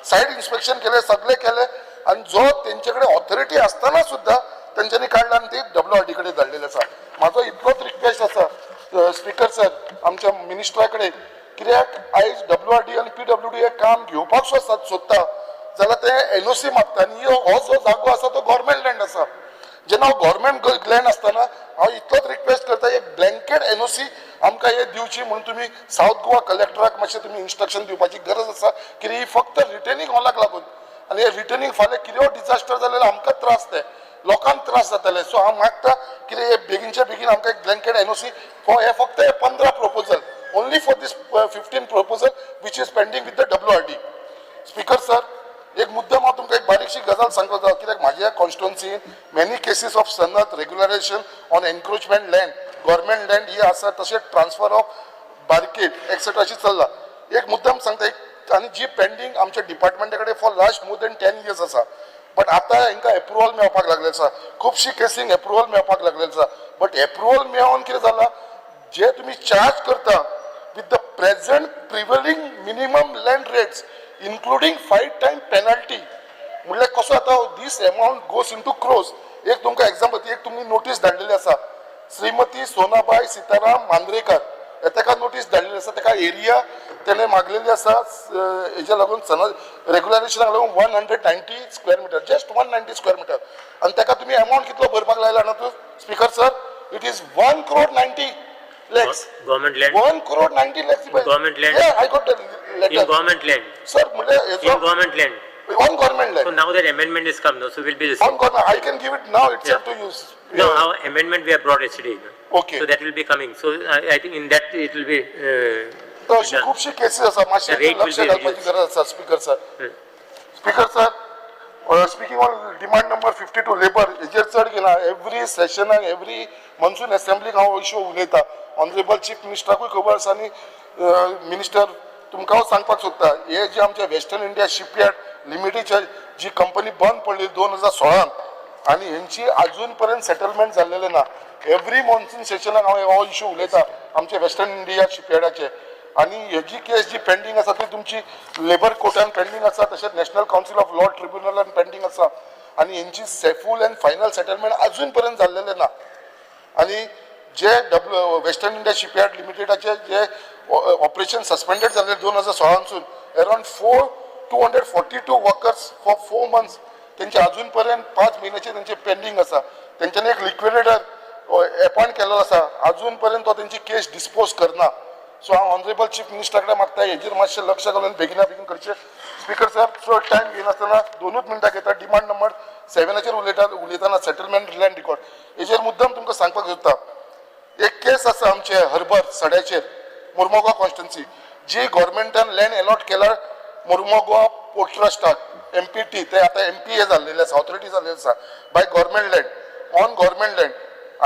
सायट इन्स्पेक्शन केले, सगळे केले, आनी जो तेंचे कडेन ऑथॉरिटी आसतना सुद्दां तेंच्यांनी काडला आनी ती WRD कडेन धाडलेली आसा. म्हाजो इतलोच रिक्वेस्ट आसा स्पीकर सर आमच्या मिनिस्टरा कडेन, कित्याक आयज WRD आनी PWD हे काम घेवपाक सोदता जाल्यार ते NOC मागता. आनी हो जो जागो आसा तो गव्हर्मेंट लँड आसा. जेन्ना हांव गव्हर्मेंट लँड आसतना हांव इतलोच रिक्वेस्ट करता एक ब्लँकेट NOC आमकां हे दिवची म्हणून तुमी सावथ गोवा कलेक्टराक मातशें तुमी इन्स्ट्रक्शन दिवपाची गरज आसा. कित्याक ही फक्त रिटर्निंग हॉलाक लागून, आनी हे रिटर्निंग फाल्यां कितें डिझास्टर जालें जाल्यार आमकां त्रास ते लोकांक त्रास जातले. सो हांव मागता कितें हे बेगीनच्या बेगीन आमकां एक ब्लँकेट NOC हे फक्त हे 15 proposal only for this 15 proposal which is pending with the WRD. Speaker sir, एक मुद्दम हांव तुमकां एक बारीकशी गजाल सांगता, कित्याक म्हाज्या कॉन्स्टिट्युन्सीन मेनी केसीस ऑफ सनत regularisation on encroachment land, government land ही आसा, तशेंच ट्रान्सफर ऑफ बार्केट एक्सेट्रा अशी चल्ला. एक मुद्दम सांगता, आनी जी पेंडींग आमच्या डिपार्टमेंटा कडेन for last more than 10 years आसा, बट आतां हांकां एप्रुवल मेळपाक लागलेलें आसा. खुबशी केसींक एप्रुवल मेळपाक लागलेलें आसा. बट एप्रुवल मेळोन कितें जालां, जे तुमी चार्ज करता with the present prevailing minimum land rates including 5 times penalty, म्हणल्यार कसो आतां this amount goes into crores. एक तुमकां एक्झाम्पल, एक तुमी नोटीस धाडलेली आसा, श्रीमती सोनाबाई सीताराम मांद्रेकर ताका नोटीस धाडलेली आसा. ताका एरिया तेणें मागलेली आसा हेज्या लागून रेग्युलरायझेशनाक लागून 190 square metre, just 190 square metre. आनी ताका तुमी अमावंट कितलो भरपाक लायला ना तूं speaker sir, it is 1,90,00,000. lakhs. Government land, 1 crore 90 lakhs. government land. Yeah, I got the in letter. government land, Sir, in government land. on government So land. now that amendment is come, no, so we'll be On receiving. government, I can give it now itself Yeah. to use. No, our amendment we have brought yesterday. No? Okay. So that will be coming. So I think in that it will be तर अशी done. खूपशी केसेस आसा मातशें The rate लक्ष will be घालपाची reduced. गरज आसा speaker sir. Speaker sir, speaking on demand number 52 labour हेजेर चड घेना. एवरी सेशनाक एवरी मॉन्सून असेंब्लीक हांव इश्यू उलयता. ऑनरेबल चीफ मिनिस्टराकूय खबर आसा आनी मिनिस्टर तुमकां हांव सांगपाक सोदता, हे जे आमचे वेस्टर्न इंडिया शिपयार्ड लिमिटेडची जी कंपनी बंद पडली 2016 आनी हेंची अजून पर्यंत सेटलमेंट जाल्लेले ना. एवरी मॉन्सून सेशनाक हांव हो इश्यू उलयता आमचे वेस्टर्न इंडिया शिपयार्डाचे. आणि हेजी केस जी पेंडींग आसा ती तुमची लेबर कोर्टान पेंडींग आसा, तशेंच नॅशनल कावन्सिल ऑफ लॉ ट्रिब्युनलान पेंडींग आसा. आणि हेंची फूल अँड फायनल सेटलमेंट अजून पर्यंत जाल्लेले ना. आणि जे वेस्टर्न इंडिया शिपयार्ड लिमिटेडाचे जे ऑपरेशन सस्पेंडेड जाल्ले 2016 अराउंड 242 वर्कर्स फॉर 4 months त्यांचे अजून पर्यंत 5 महिन्याचे त्यांचे पेंडींग आसा. त्यांच्यानी एक लिक्विडेटर अपॉइंट केलेलो आसा, अजून पर्यंत तो त्यांची केस डिस्पोज करना. सो हांव ऑनरेबल चीफ मिनिस्टराकडे मागता हेजेर मातशें लक्ष घालून बेगिना बेगीन करचें. स्पीकर सर, चड टायम घेनासतना 2 मिनटां घेता. डिमांड नंबर 7 उलयतना सेटलमेंट लँड रिकॉर्ड हेजेर मुद्दम तुमकां सांगपाक सोदता. एक केस आसा आमचे हर्बर सड्याचेर मुर्मुगांव कॉन्स्टिट्युन्सी जी गव्हर्मेंटान लँड अलॉट केला मुर्मुगांव पोर्ट ट्रस्टाक MPT ते आता MPA जाल्लेले आसा, ऑथॉरिटी जाल्लेले आसा by government land on government land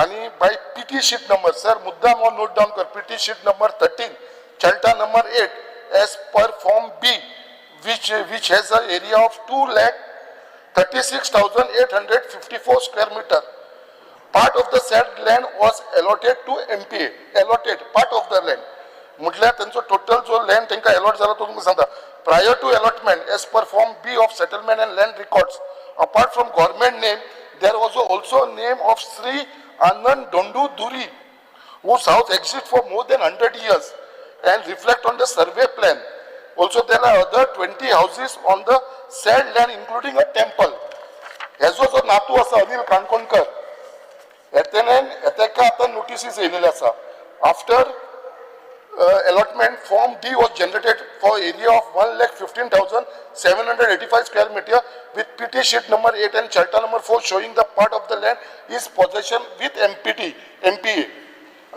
आणि by PT sheet number. Sir मुद्दाम हो नोट डावन कर. PT शीट नंबर 13 चार्टा number 8 as per form B which has an area of 2,36,854 square meter. Part of the said land was allotted to MPA. Allotted part of the land. म्हटल्यार त्यांचो टोटल जो लँड तांकां अलॉट जाला तो तुमकां सांगता. Prior to allotment, as per Form B of settlement and land records, apart from government name, there was also name of Sri Anand Dondu Duri, whose house exists for more than 100 years and reflect on the survey plan. Also, there are other 20 houses on the said land, including a temple. हेजो जो नातू आसा अनिल काणकोणकर, हेका आतां नोटिसीस येयलेले आसा. After allotment, Form D was generated for area of 1,15,785 square meter with PT sheet number 8 and charta number 4 showing the part of the land is possession with MPA.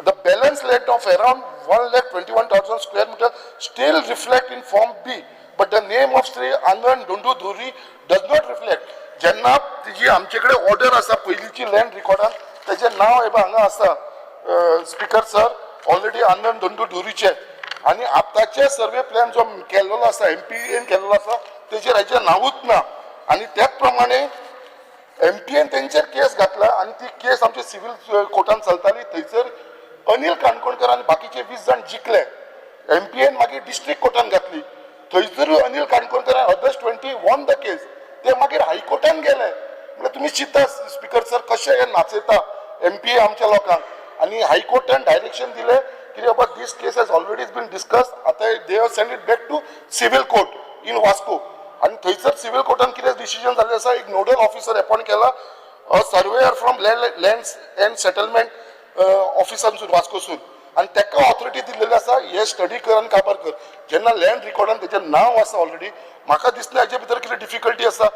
The balance land of around 1,21,000 square meter still reflect in Form B, but the name of Sri Anand Dundu Dhuri does not reflect. जेन्ना जी आमचेकडे ऑर्डर आसा पयलींची लँड रिकॉर्डान तेजें नांव हे हांगा आसा स्पीकर सर ऑलरेडी आनंद दोंडू डुरीचे आणि आतांचे सर्वे प्लॅन जो केलेलो आसा MPAन केलेलो आसा तेजेर हेजें नांवूच ना. आणि त्याच प्रमाणे MPAन तेंचेर केस घातला आणि ती केस आमच्या सिव्हिल कोर्टान चलताली. थंयसर अनिल काणकोणकर आणि बाकीचे 20 जाण जिखले. MPAन मागीर डिस्ट्रिक्ट कोर्टान घातली. थंयसरूय Anil Kankonkar others 20 won the case. ते मागीर हायकोर्टान गेले. म्हणजे तुम्ही चिंता स्पीकर सर कशें हे नाचयता MPA आमच्या लोकांक. आणि हायकोर्टान डायरेक्शन दिले की बाबा this case has already been discuss. आता they have send it back to civil court in Vasco. आणि थंयसर सिव्हिल कोर्टान कितें डिसिजन जाल्लें आसा, एक नोडल ऑफिसर अपॉइंट केला, surveyor from land and settlement ऑफिसांसून वास्कोसून. आणि ताका ऑथॉरिटी दिल्लेली आसा हे स्टडी कर आनी काबार कर. जेन्ना लँड रिकॉर्डान तेजें नांव आसा ऑलरेडी, म्हाका दिसना हेजे भितर कितें डिफिकल्टी आसा.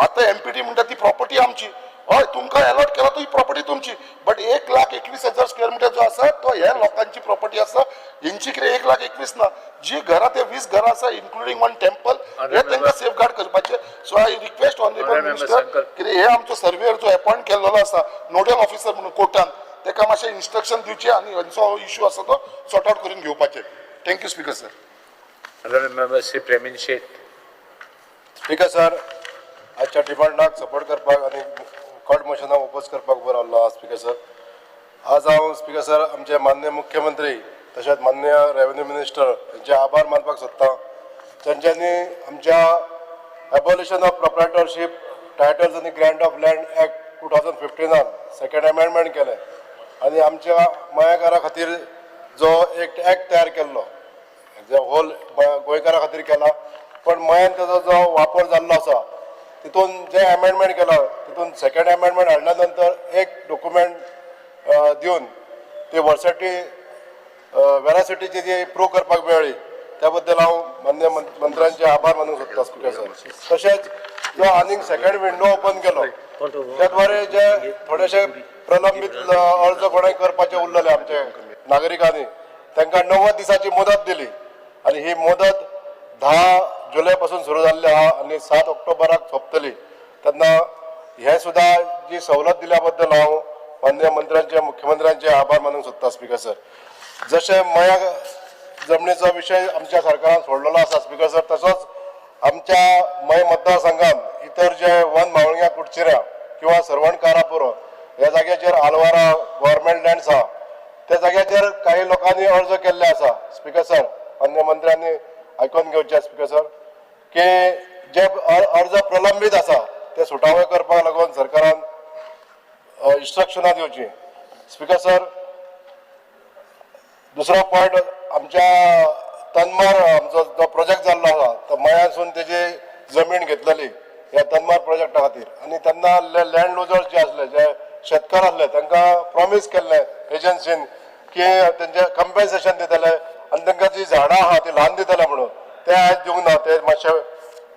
आतां MPT म्हणटा ती प्रॉपर्टी आमची. हय तुमकां अलॉट केला तो ही प्रॉपर्टी तुमची, बट 1,21,000 स्क्वेअर मिटर जो आसा तो ह्या लोकांची प्रॉपर्टी आसा. हेंची कितें 1,21,000 ना, जी घरां ते 20 घरां आसा इन्क्लुडींग वन टेम्पल, हे तांकां सेफगार्ड करपाचे. So I request honourable minister कितें हे आमचो सर्वेयर जो अपॉइंट केल्लो आसा नोडल ऑफिसर म्हणून कोर्टान, ताका मातशें इन्स्ट्रक्शन दिवचे आनी हेंचो इश्यू आसा तो सॉर्ट आउट करून घेवपाचे. Thank you speaker sir. Shri Premin Shet. Speaker sir, आजच्या डिमांडाक सपोर्ट करपाक आनी कोर्ट मोशनाक ओपोज करपाक उबो रावल्लो स्पीकर सर. आज हांव स्पीकर सर आमचे माननीय मुख्यमंत्री तशेंच माननीय रेव्हेन्यू मिनिस्टर हांचे आभार मानपाक सोदता. तांच्यांनी आमच्या एबॉलिशन ऑफ प्रोप्रायटरशीप टायटल्स आनी Grant of land act 2015 second amendment केलें आनी आमच्या मयेकारा खातीर जो एक एक्ट तयार केल्लो जो होल गोंयकारा खातीर केला. पण मयान तेजो जो वापर जाल्लो आसा तितून जे अमेंडमेंट केला तितून सेकंड अमेंडमेंट हाडल्या नंतर एक डॉक्युमेंट दिवन ती वर्साटी वेरासिटीची जी प्रूव करपाक मेळ्ळी त्या बद्दल हांव मान्य मंत्र्यांचे आभार मानूंक सोदता स्पीकर सर. तशेंच जो आनीक सेकंड विंडो ओपन केलो त्या द्वारे जे थोडेशे प्रलंबीत अर्ज कोणें करपाचे उरलेले आमचे नागरिकांनी तांकां 90 दिसाची मुदत दिली आनी ही मुदत 10 जुलय पासून सुरू जाल्ली आहा आनी 7 ऑक्टोबराक सोंपतली. तेन्ना हे सुद्दां जी सवलत दिल्या बद्दल हांव मान्य मंत्र्यांचे मुख्यमंत्र्यांचे आभार मानूंक सोदता स्पीकर सर. जशें मया जमनीचो विशय आमच्या सरकारान सोडलेलो आसा स्पीकर सर, तसोच आमच्या मय मतदारसंघात इतर जे वन मावळग्या कुडचिऱ्या किंवा सरवण कारापुरो ह्या जाग्याचेर आलवारा गव्हर्मेंट लँड्स आहा त्या जाग्याचेर काही लोकांनी अर्ज केल्ले आसा स्पीकर सर. मान्य मंत्र्यांनी आयकून घेवचे स्पीकर सर की जे अर्ज प्रलंबीत आसा ते सुटावे करपाक लागून सरकारान इन्स्ट्रक्शनां दिवची स्पीकर सर. दुसरो पॉयंट आमच्या तनमार आमचो जो प्रोजेक्ट जाल्लो आसा तो मयासून तेजी जमीन घेतलेली ह्या तनमार प्रोजेक्टा खातीर आनी तेन्ना लँड लुजर्स जे आसले जे शेतकार आसले तांकां प्रॉमीस केल्ले एजन्सीन की तेंचे कंपेन्सेशन दितले आनी तांकां जी झाडां आहा ती ल्हान दितले म्हणून ते आयज दिवंक ना. ते मातशें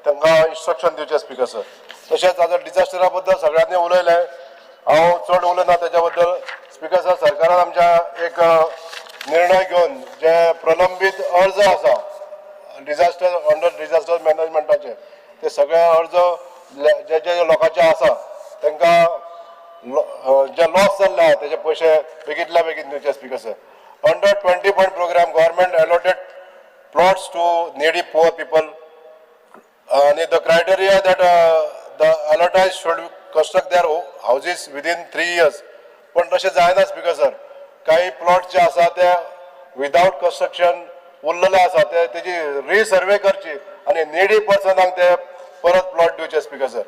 तांकां इन्स्ट्रक्शन दिवचें स्पीकर सर. तशेंच आतां डिजास्टरा बद्दल सगळ्यांनी उलयलें, हांव चड उलयना तेच्या बद्दल स्पीकर सर. सरकारान आमच्या एक निर्णय घेवन जे प्रलंबीत अर्ज आसा डिजास्टर अंडर डिजास्टर मॅनेजमेंटाचे ते सगळे अर्ज जे जे लोकांचे आसा तांकां जे लॉस जाल्ले आहा तेजे पयशे बेगींतल्या बेगीन दिवचे speaker sir. Under 20 point programme government allotted plots to needy poor people and the criteria that the allottees should construct their houses within 3 years. पण तशें जायना स्पीकर सर. काही प्लॉट जे आसा ते विदाउट कन्स्ट्रक्शन उरलेले आसा ते तेजी रिसर्वे करची आनी निडी पर्सनाक ते परत प्लॉट दिवचे स्पीकर सर.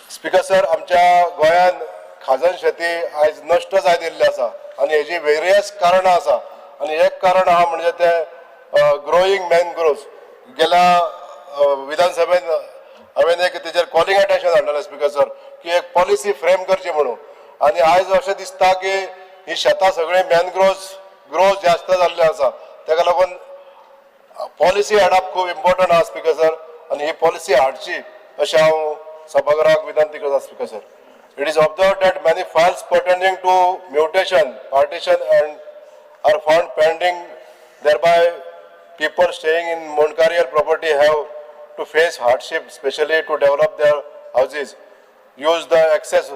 स्पीकर सर आमच्या गोंयान खाजन शेती आयज नश्ट जायत येयल्ली आसा आनी हेजी वेरियस कारणां आसा आनी एक कारण आहा म्हणजे ते ग्रोईंग मॅनग्रोव्स. गेल्या विधानसभेन हांवें एक तेजेर कॉलिंग अटेन्शन हाडलेलें स्पीकर सर की एक पॉलिसी फ्रेम करची म्हणून आनी आयज अशें दिसता की ही शेतां सगळीं मॅनग्रोव्स ग्रोव्स जास्त जाल्ले आसा ताका लागून पॉलिसी हाडप खूब इम्पॉर्टंट आहा स्पीकर सर आनी ही पॉलिसी हाडची अशें हांव सभागृहाक विनंती करता speaker sir. It is observed that many files pertaining to mutation, partition and are found pending. Thereby, people staying in Moncarrier property have to face hardship, especially to develop their houses, use the access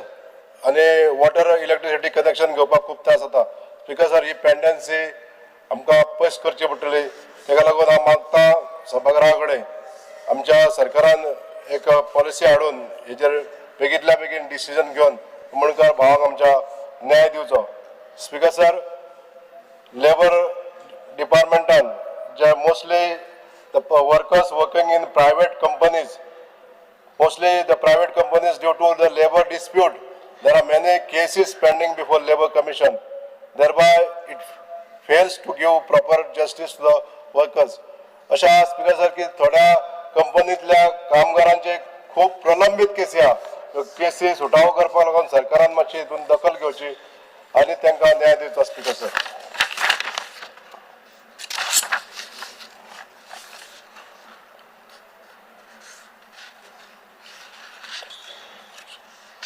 आणि वॉटर इलेक्ट्रिसिटी कनेक्शन घेवपाक खूब त्रास जाता स्पीकर सर. ही पेंडन्सी आमकां पयस करची पडटली. ताका लागून हांव मागता सभागृहा कडेन आमच्या सरकारान एक पॉलिसी हाडून हेजेर बेगींतल्या बेगीन डिसिजन घेवन मुणकार भावाक आमच्या न्याय दिवचो स्पीकर सर. लेबर डिपार्टमेंटान जे mostly the workers working in private companies, mostly the private companies, due to the labor dispute, there are many cases pending before Labour Commission. Thereby, it fails to give proper justice to the workers. अशा स्पीकर सर की थोड्या कंपनीतल्या कामगारांचे खूब प्रलंबीत केसी आहा. केसी सुटावो करपाक लागून सरकारान मातशी हितून दखल घेवची आनी तांकां न्याय दिवचो speaker sir.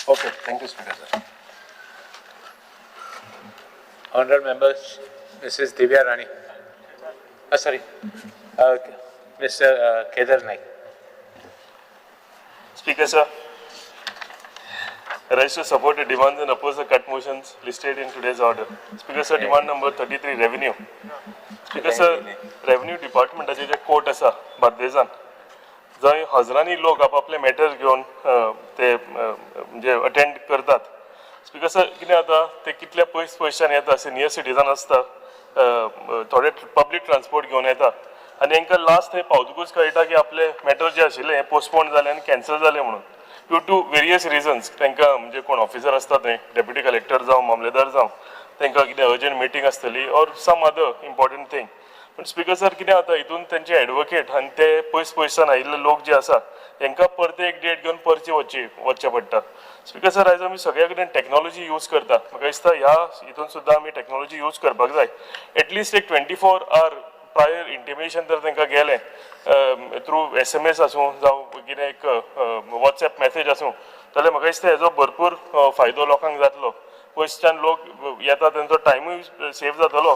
Okay, thank you, Speaker sir. Honorable members, Mrs. Divya Rani. Sorry, Mr. Kedar Naik. Speaker sir, I rise to support the demands and oppose the cut motions listed in today's order. Speaker sir, demand number 33, revenue. Speaker sir, revenue department जे कोर्ट आसा बार्देजान, जंय हजारांनी लोक आपापले मॅटर घेवन ते म्हणजे अटेंड करतात. स्पीकर सर कितें जाता ते कितल्या पयशान येता, सिनियर सिटीजन आसता, थोडे पब्लीक ट्रान्सपोर्ट घेवन येता आनी हांकां लास्ट थंय पावतकूच कळटा की आपले मॅटर जे आशिल्ले हे पोस्टपोन जाले आनी कॅन्सल जाले म्हणून. ड्यू टू वेरियस रिजन्स तांकां म्हणजे कोण ऑफिसर आसता थंय, डेप्युटी कलेक्टर जावं मामलेदार जावं, तांकां कितें अर्जंट मिटींग आसतली or some other important thing. पण स्पीकर सर कितें जाता हितून तेंचे एडवोकेट आनी ते पयसान आयिल्ले लोक जे आसा हांकां परते एक डेट घेवन परचे वचचें पडटा. स्पीकर सर, आयज आमी सगळे कडेन टॅक्नॉलॉजी यूज करता. म्हाका दिसता ह्या हितून सुद्दां आमी टॅक्नॉलॉजी यूज करपाक जाय. एटलिस्ट एक 24 hour प्रायर इंटिमेशन जर तांकां गेलें थ्रू SMS आसूं जावं कितें एक WhatsApp मॅसेज आसूं जाल्यार म्हाका दिसता हेजो भरपूर फायदो लोकांक जातलो. पयसच्यान लोक येता तांचो टायमूय सेव जातलो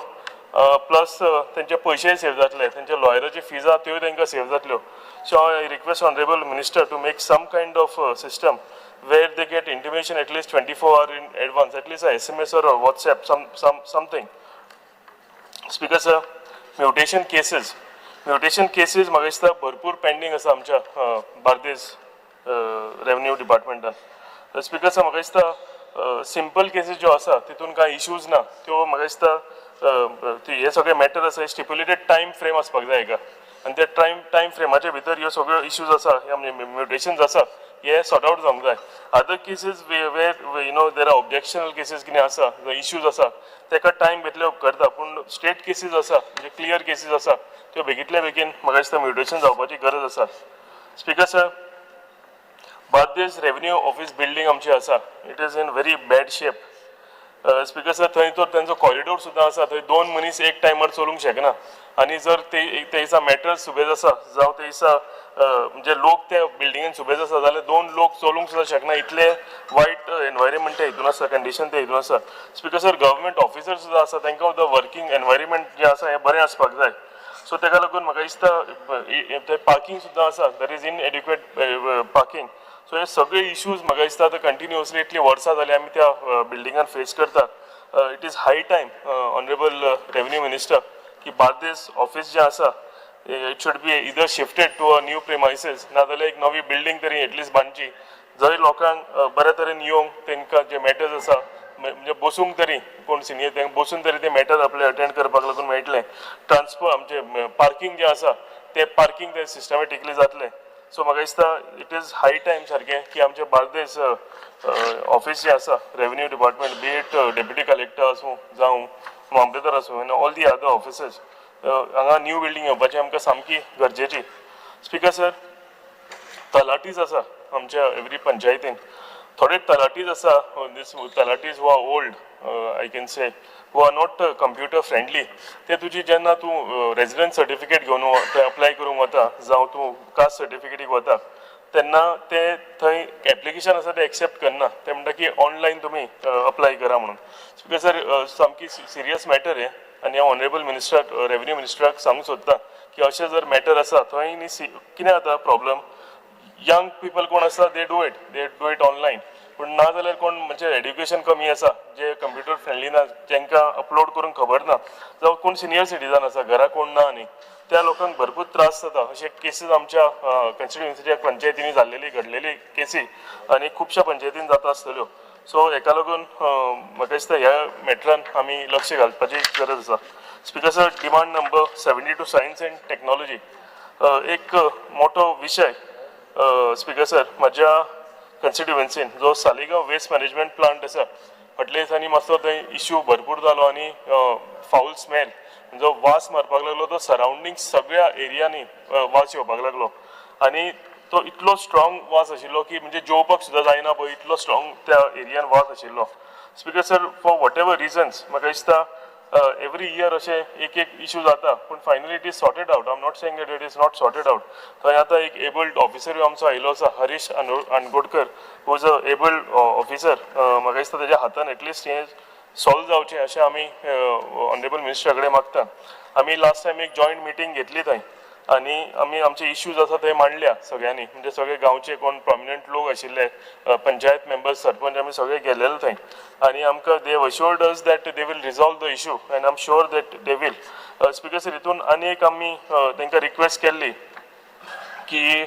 प्लस तेंचे पयशेय सेव जातले, तेंचे लॉयराची फीज आहा त्योय तांकां सेव जातल्यो. So I request honourable minister to make some kind of system where they get intimation at least 24 hours in advance, at least a SMS or a WhatsApp, something. Speaker sir, mutation cases म्हाका दिसता भरपूर पेंडिंग आसा आमच्या बार्देस रेवन्यू डिपार्टमेंटान. स्पीकर सर, म्हाका दिसता सिंपल केसीस ज्यो आसा तितून कांय इश्यूज ना, त्यो म्हाका दिसता हे सगळे मॅटर आसा स्टिप्युलेटेड टायम फ्रेम आसपाक जाय हेका, आनी त्या टायम फ्रेमाच्या भितर ह्यो सगळ्यो इश्यूज आसा म्युटेशन्स आसा हे सॉर्ट आउट जावंक जाय. Other cases where you know there are objectional cases कितें आसा इश्यूज आसा ताका टायम घेतले उपकारता, पूण स्टेट केसीस आसा म्हणजे क्लियर केसीस आसा त्यो बेगींतल्या बेगीन म्हाका दिसता म्युटेशन जावपाची गरज आसा. Speaker sir, Bardez revenue office building आमची आसा, it is in very bad shape. Speaker sir, थंय तर तांचो कॉरिडोर सुद्दां आसा, थंय 2 मनीस एक टायमार चलूंक शकना, आनी जर ते दिसा मॅटर्स सुबेज आसा जावं ते दिसा म्हणजे लोक त्या बिल्डिंगेन सुबेज आसा जाल्यार 2 लोक चलूंक सुद्दां शकना, इतले वायट एनवायरमेंट ते हितून आसा, कंडिशन ते हितून आसा. स्पीकर सर, गव्हर्मेंट ऑफिसर सुद्दां आसा तांकां सुद्दां वर्कींग एनवायरमेंट जें आसा हें बरें आसपाक जाय. सो ताका लागून म्हाका दिसता थंय पार्किंग सुद्दां आसा, दर इज इनएडिक्वेट पार्किंग. सो हे सगळे इश्यूज म्हाका दिसता आतां कंटिन्युअसली इतली वर्सां जाली आमी त्या बिल्डिंगान फेस करता. It is high time honourable revenue minister की बार्देस ऑफिस जें आसा it should be either shifted to a new premises, नाजाल्यार एक नवी बिल्डींग तरी एटलीस्ट बांदची जंय लोकांक बऱ्या तरेन येवंक तांकां जे मॅटर्स आसा म्हणजे बसूंक तरी कोण सिनियर तांकां बसून तरी ते मॅटर आपले अटेंड करपाक लागून मेळटलें. ट्रान्सफर आमचे पार्किंग जें आसा तें पार्किंग ते सिस्टमॅटिकली जातलें. सो म्हाका दिसता इट इज हाय टायम सारकें की आमचे बार्देस ऑफिस जें आसा revenue department, B it deputy collector आसूं जावं मामलेदार आसूं आनी ऑल दी अदर ऑफिसर्स, हांगा न्यू बिल्डींग येवपाची आमकां सामकी गरजेची. स्पीकर सर, तलाटीज आसा आमच्या एवरी पंचायतीन, थोडे तलाटीज आसा दीस तलाटीज who are old I can say who are not computer friendly. ते तुजी जेन्ना तूं रेजिडंट सर्टिफिकेट घेवन थंय अप्लाय करूंक वता जावं तूं कास्ट सर्टिफिकेटीक वता तेन्ना ते थंय एप्लिकेशन आसा ते एक्सेप्ट करना, ते म्हणटा की ऑनलायन तुमी अप्लाय करा म्हणून. स्पीकर सर, सामकी सिरियस मॅटर हे, आनी हांव ऑनरेबल मिनिस्टर रेवन्यू मिनिस्टराक सांगूंक सोदतां की अशें जर मॅटर आसा थंय न्ही कितें जाता प्रॉब्लम, यंग पीपल कोण आसा दे डू इट ऑनलायन, पूण ना जाल्यार कोण म्हणजे एड्युकेशन कमी आसा जे कंप्युटर फ्रेंडली ना जेंकां अपलोड करूंक खबर ना जावं कोण सिनियर सिटीजन आसा घरा कोण ना आनी त्या लोकांक भरपूर त्रास जाता. अशे केसीस आमच्या कॉन्स्टिट्युएन्सीच्या पंचायतींनी घडलेली केसी आनी खुबश्या पंचायतीन जाता आसतल्यो. सो हेका लागून म्हाका दिसता ह्या मॅटरान आमी लक्ष घालपाची गरज आसा. Speaker sir, demand number 72 science end technology, एक मोठो विशय. स्पीकर सर, म्हज्या कॉन्स्टिट्युएन्सीन जो सालिगांव वेस्ट मॅनेजमेंट प्लांट आसा फाटल्या दिसांनी मातसो थंय इश्यू भरपूर जालो आनी फाऊल स्मेल जो वास मारपाक लागलो तो सरावंडींग सगळ्या एरियांनी वास येवपाक लागलो आनी तो इतलो स्ट्रॉंग वास आशिल्लो की म्हणजे जेवपाक सुद्दां जायना पळय इतलो स्ट्रॉंग त्या एरियान वास आशिल्लो. Speaker sir, for whatever reasons म्हाका दिसता एवरी इयर अशे एक इश्यू जाता पूण finally it is sorted out. I am not saying that it is not sorted out. थंय आतां एक एबल्ड ऑफिसरूय आमचो आयिल्लो आसा Harish Angodkar, who is a abled officer. म्हाका दिसता तेज्या हातान एटलिस्ट हें सॉल्व जावचें अशें आमी ऑनरेबल मिनिस्टरा कडेन मागता. आमी लास्ट टायम एक जॉयंट मिटींग घेतली थंय आनी आमी आमचे इश्यूज आसा थंय मांडल्या सगळ्यांनी, म्हणजे सगळे गांवचे कोण प्रॉमिनंट लोक आशिल्ले पंचायत मेंबर्स सरपंच आमी सगळे गेलेले थंय आनी आमकां they assured us that they will resolve the issue and I am sure that they will. Speaker sir, हितून आनी एक आमी तांकां रिक्वेस्ट केल्ली की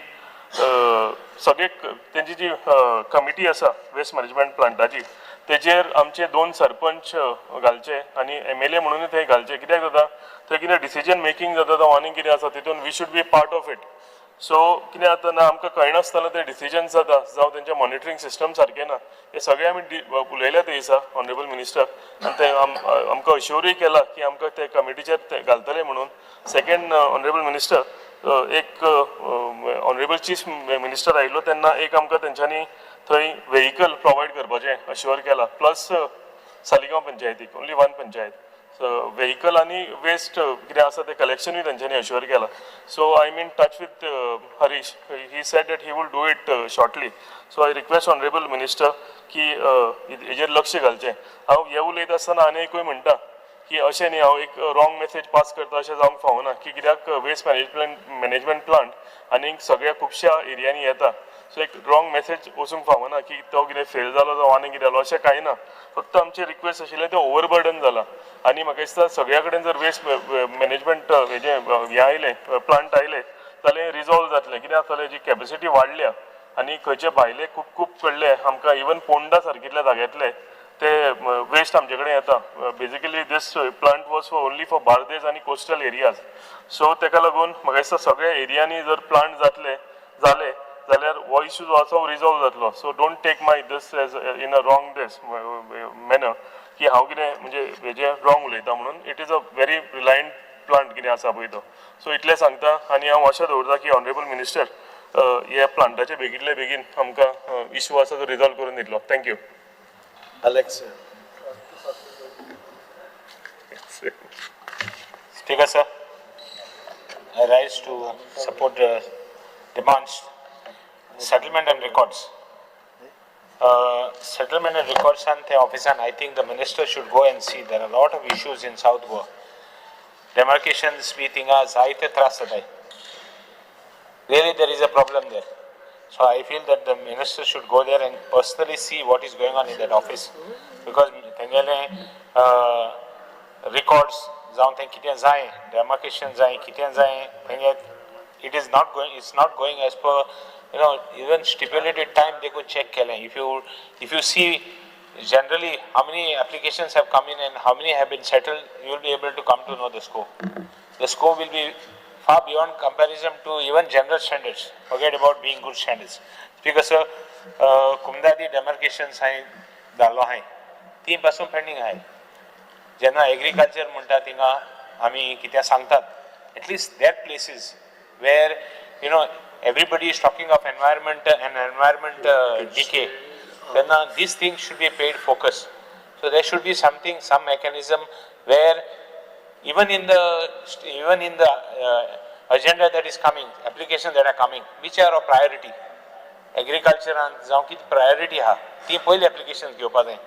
सगळे तेंची जी कमिटी आसा वेस्ट मॅनेजमेंट प्लांटाची तेजेर आमचे 2 सरपंच घालचे आनी MLA म्हणूनय थंय घालचे. कित्याक जाता थंय कितें डिसिजन मेकींग जाता जावं आनीक कितें आसा तितून we should be part of it. So कितें जाता ना आमकां कळनासतना ते डिसिजन जाता जावं तेंचें मॉनिटरींग सिस्टम सारकें ना, हे सगळे आमी उलयल्या ते दिसा ऑनरेबल मिनिस्टर आनी ते आमकां अश्योरूय केला की आमकां ते कमिटीचेर ते घालतले म्हणून. सेकेंड ऑनरेबल मिनिस्टर, एक ऑनरेबल चीफ मिनिस्टर आयिल्लो तेन्ना एक आमकां तेंच्यांनी थंय व्हेकल प्रोवायड करपाचें अश्योर केलां प्लस सालिगांव पंचायतीक ओन्ली वन पंचायत व्हेकल आनी वेस्ट कितें आसा तें कलेक्शनूय तेंच्यांनी अश्योर केलां so I am in touch with Harish he said that he will do it shortly so I request honourable minister की हेजेर लक्ष घालचें हांव हे उलयत आसतना आनी एकूय म्हणटा की अशें न्ही हांव एक रॉंग मेसेज पास करता अशें जावंक फावना की कित्याक वेस्ट मॅनेजमेंट प्लांट आनी सगळ्या खुबश्या एरियांनी येता सो एक रॉंग मेसेज वचूंक फावना की तो कितें फेल जालो जावं आनी कितें जालो अशें कांय ना फक्त आमची रिक्वेस्ट आशिल्लें तें ओवरबर्डन जाला आनी म्हाका दिसता सगळ्या कडेन जर वेस्ट मॅनेजमेंट हेजें हें आयलें प्लांट आयले जाल्यार रिजॉल्व जातलें कित्याक जाल्यार जी कॅपेसिटी वाडल्या आनी खंयचे भायले खूब कडले आमकां इवन पोंडा सारकिल्ल्या जाग्यांतले ते वेस्ट आमचे कडेन येता basically this plant was for only for Bardez आनी कोस्टल एरियाज सो तेका लागून म्हाका दिसता सगळ्या एरियांनी जर प्लांट जाले जाल्यार हो इशू जो आसा रिजॉल्व जातलो so don't take my this as in a wrong this manner की हांव कितें म्हणजे हेजें रॉंग उलयता म्हणून it is a very reliant plant कितें आसा पळय तो सो इतलें सांगता आनी हांव आशा दवरता की ऑनरेबल मिनिस्टर ह्या प्लांटाचे बेगींतले बेगीन आमकां इशू आसा तो रिजॉल्व करून दितलो thank you Alex. Speaker, sir, I rise to support the demands, settlement and records. Settlement and records and the office, and I think the minister should go and see. There are a lot of issues in South Goa. Demarcations, we think as I really there is a problem there. So I feel that the minister should go there and personally see what is going on in that office, because records, demarcations, it is not going. It's not going as per even stipulated time. They could check. If you see generally how many applications have come in and how many have been settled, you will be able to come to know the scope. The scope will be far beyond comparison to even general standards. Forget about being good standards. Speaker sir, Kumdadi demarcations hai dalo hai. 3 pasun pending hai. Jenna agriculture munta tinga ami kitya sangtat. At least there places where everybody is talking of environment and environment decay. Then these things should be paid focus. So there should be some mechanism where even in the agenda that is coming, applications that are coming, which are of priority. Agriculture and जाऊँ priority ha. ती पहले applications के ऊपर हैं.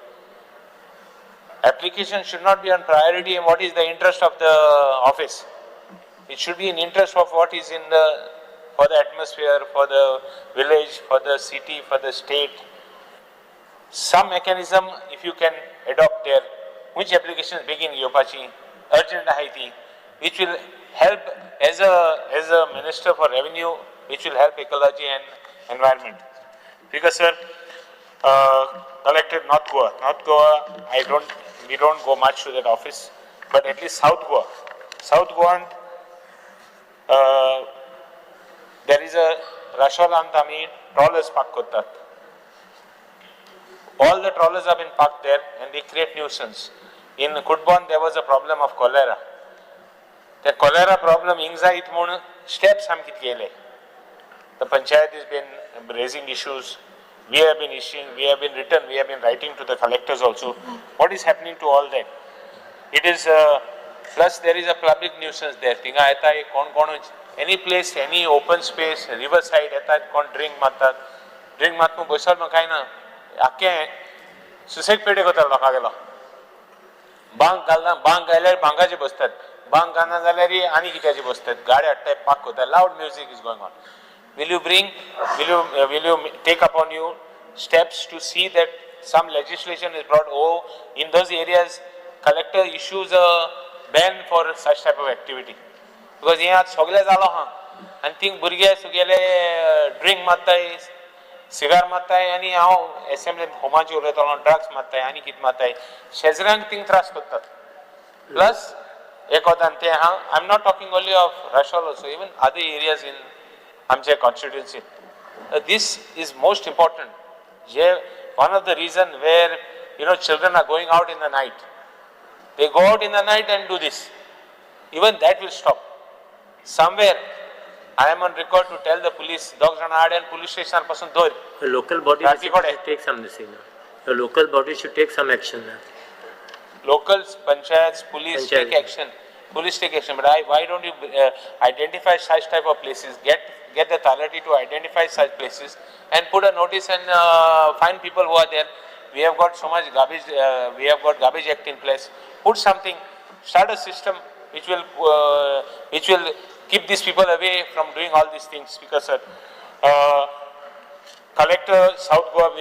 Application should not be on priority and what is the interest of the office. It should be in interest of what is for the atmosphere, for the village, for the city, for the state. Some mechanism, if you can adopt there, which applications begin Yopachi, urgent Haiti, which will help as a minister for revenue, which will help ecology and environment. Because sir, collected North Goa. North Goa, we don't go much to that office, but at least South Goa. South Goa, there is a Rasholantami trawlers park kottat. All the trawlers have been parked there and they create nuisance. In Kudbon, there was a problem of cholera. The cholera problem, ingzait mun steps ham kit gele. The panchayat has been raising issues. We have been writing to the collectors also. What is happening to all that? It is plus there is a public nuisance there. Tinga aita hai kon any place, any open space, riverside aita kon drink matat. Drink mat mu boisal ma kai na. Akke suicide pede ko tar laka gela. Bang gaल्यार बांगाचे बसतात बांग गाना जाल्यार आनी कित्याचे बसतात गाडी हाडटाय पाक कोता loud music is going on. Will you take upon you steps to see that some legislation is brought in those areas collector issues a ban for such type of activity, because here सगळे जालो हा आनी थिंग भुरगे सुगेले ड्रिंक मारताय सिगार मारताय आनी हांव असेंब्लीत होमाची उलयतालो ड्रग्स मारताय आनी कितें मारताय शेजऱ्यांक थिंग त्रास करतात प्लस एक वतान ते हा I am not talking only of रशॉल also even other areas in आमचे constituency this is most important. One of the reason where children are going out in the night, they go out in the night and do this, even that will stop somewhere. I am on record to tell the police, dogs and hard and police station pasun door. The local body Rati should kode. take some decision. The local body should take some action. Locals, panchayats, police Panchayat. take action. Police take action. But why don't you identify such type of places? Get the authority to identify such places and put a notice and find people who are there. We have got so much garbage. We have got garbage act in place. Put something. Start a system which will keep these people away from doing all these things. Speaker sir, Collector South Goa,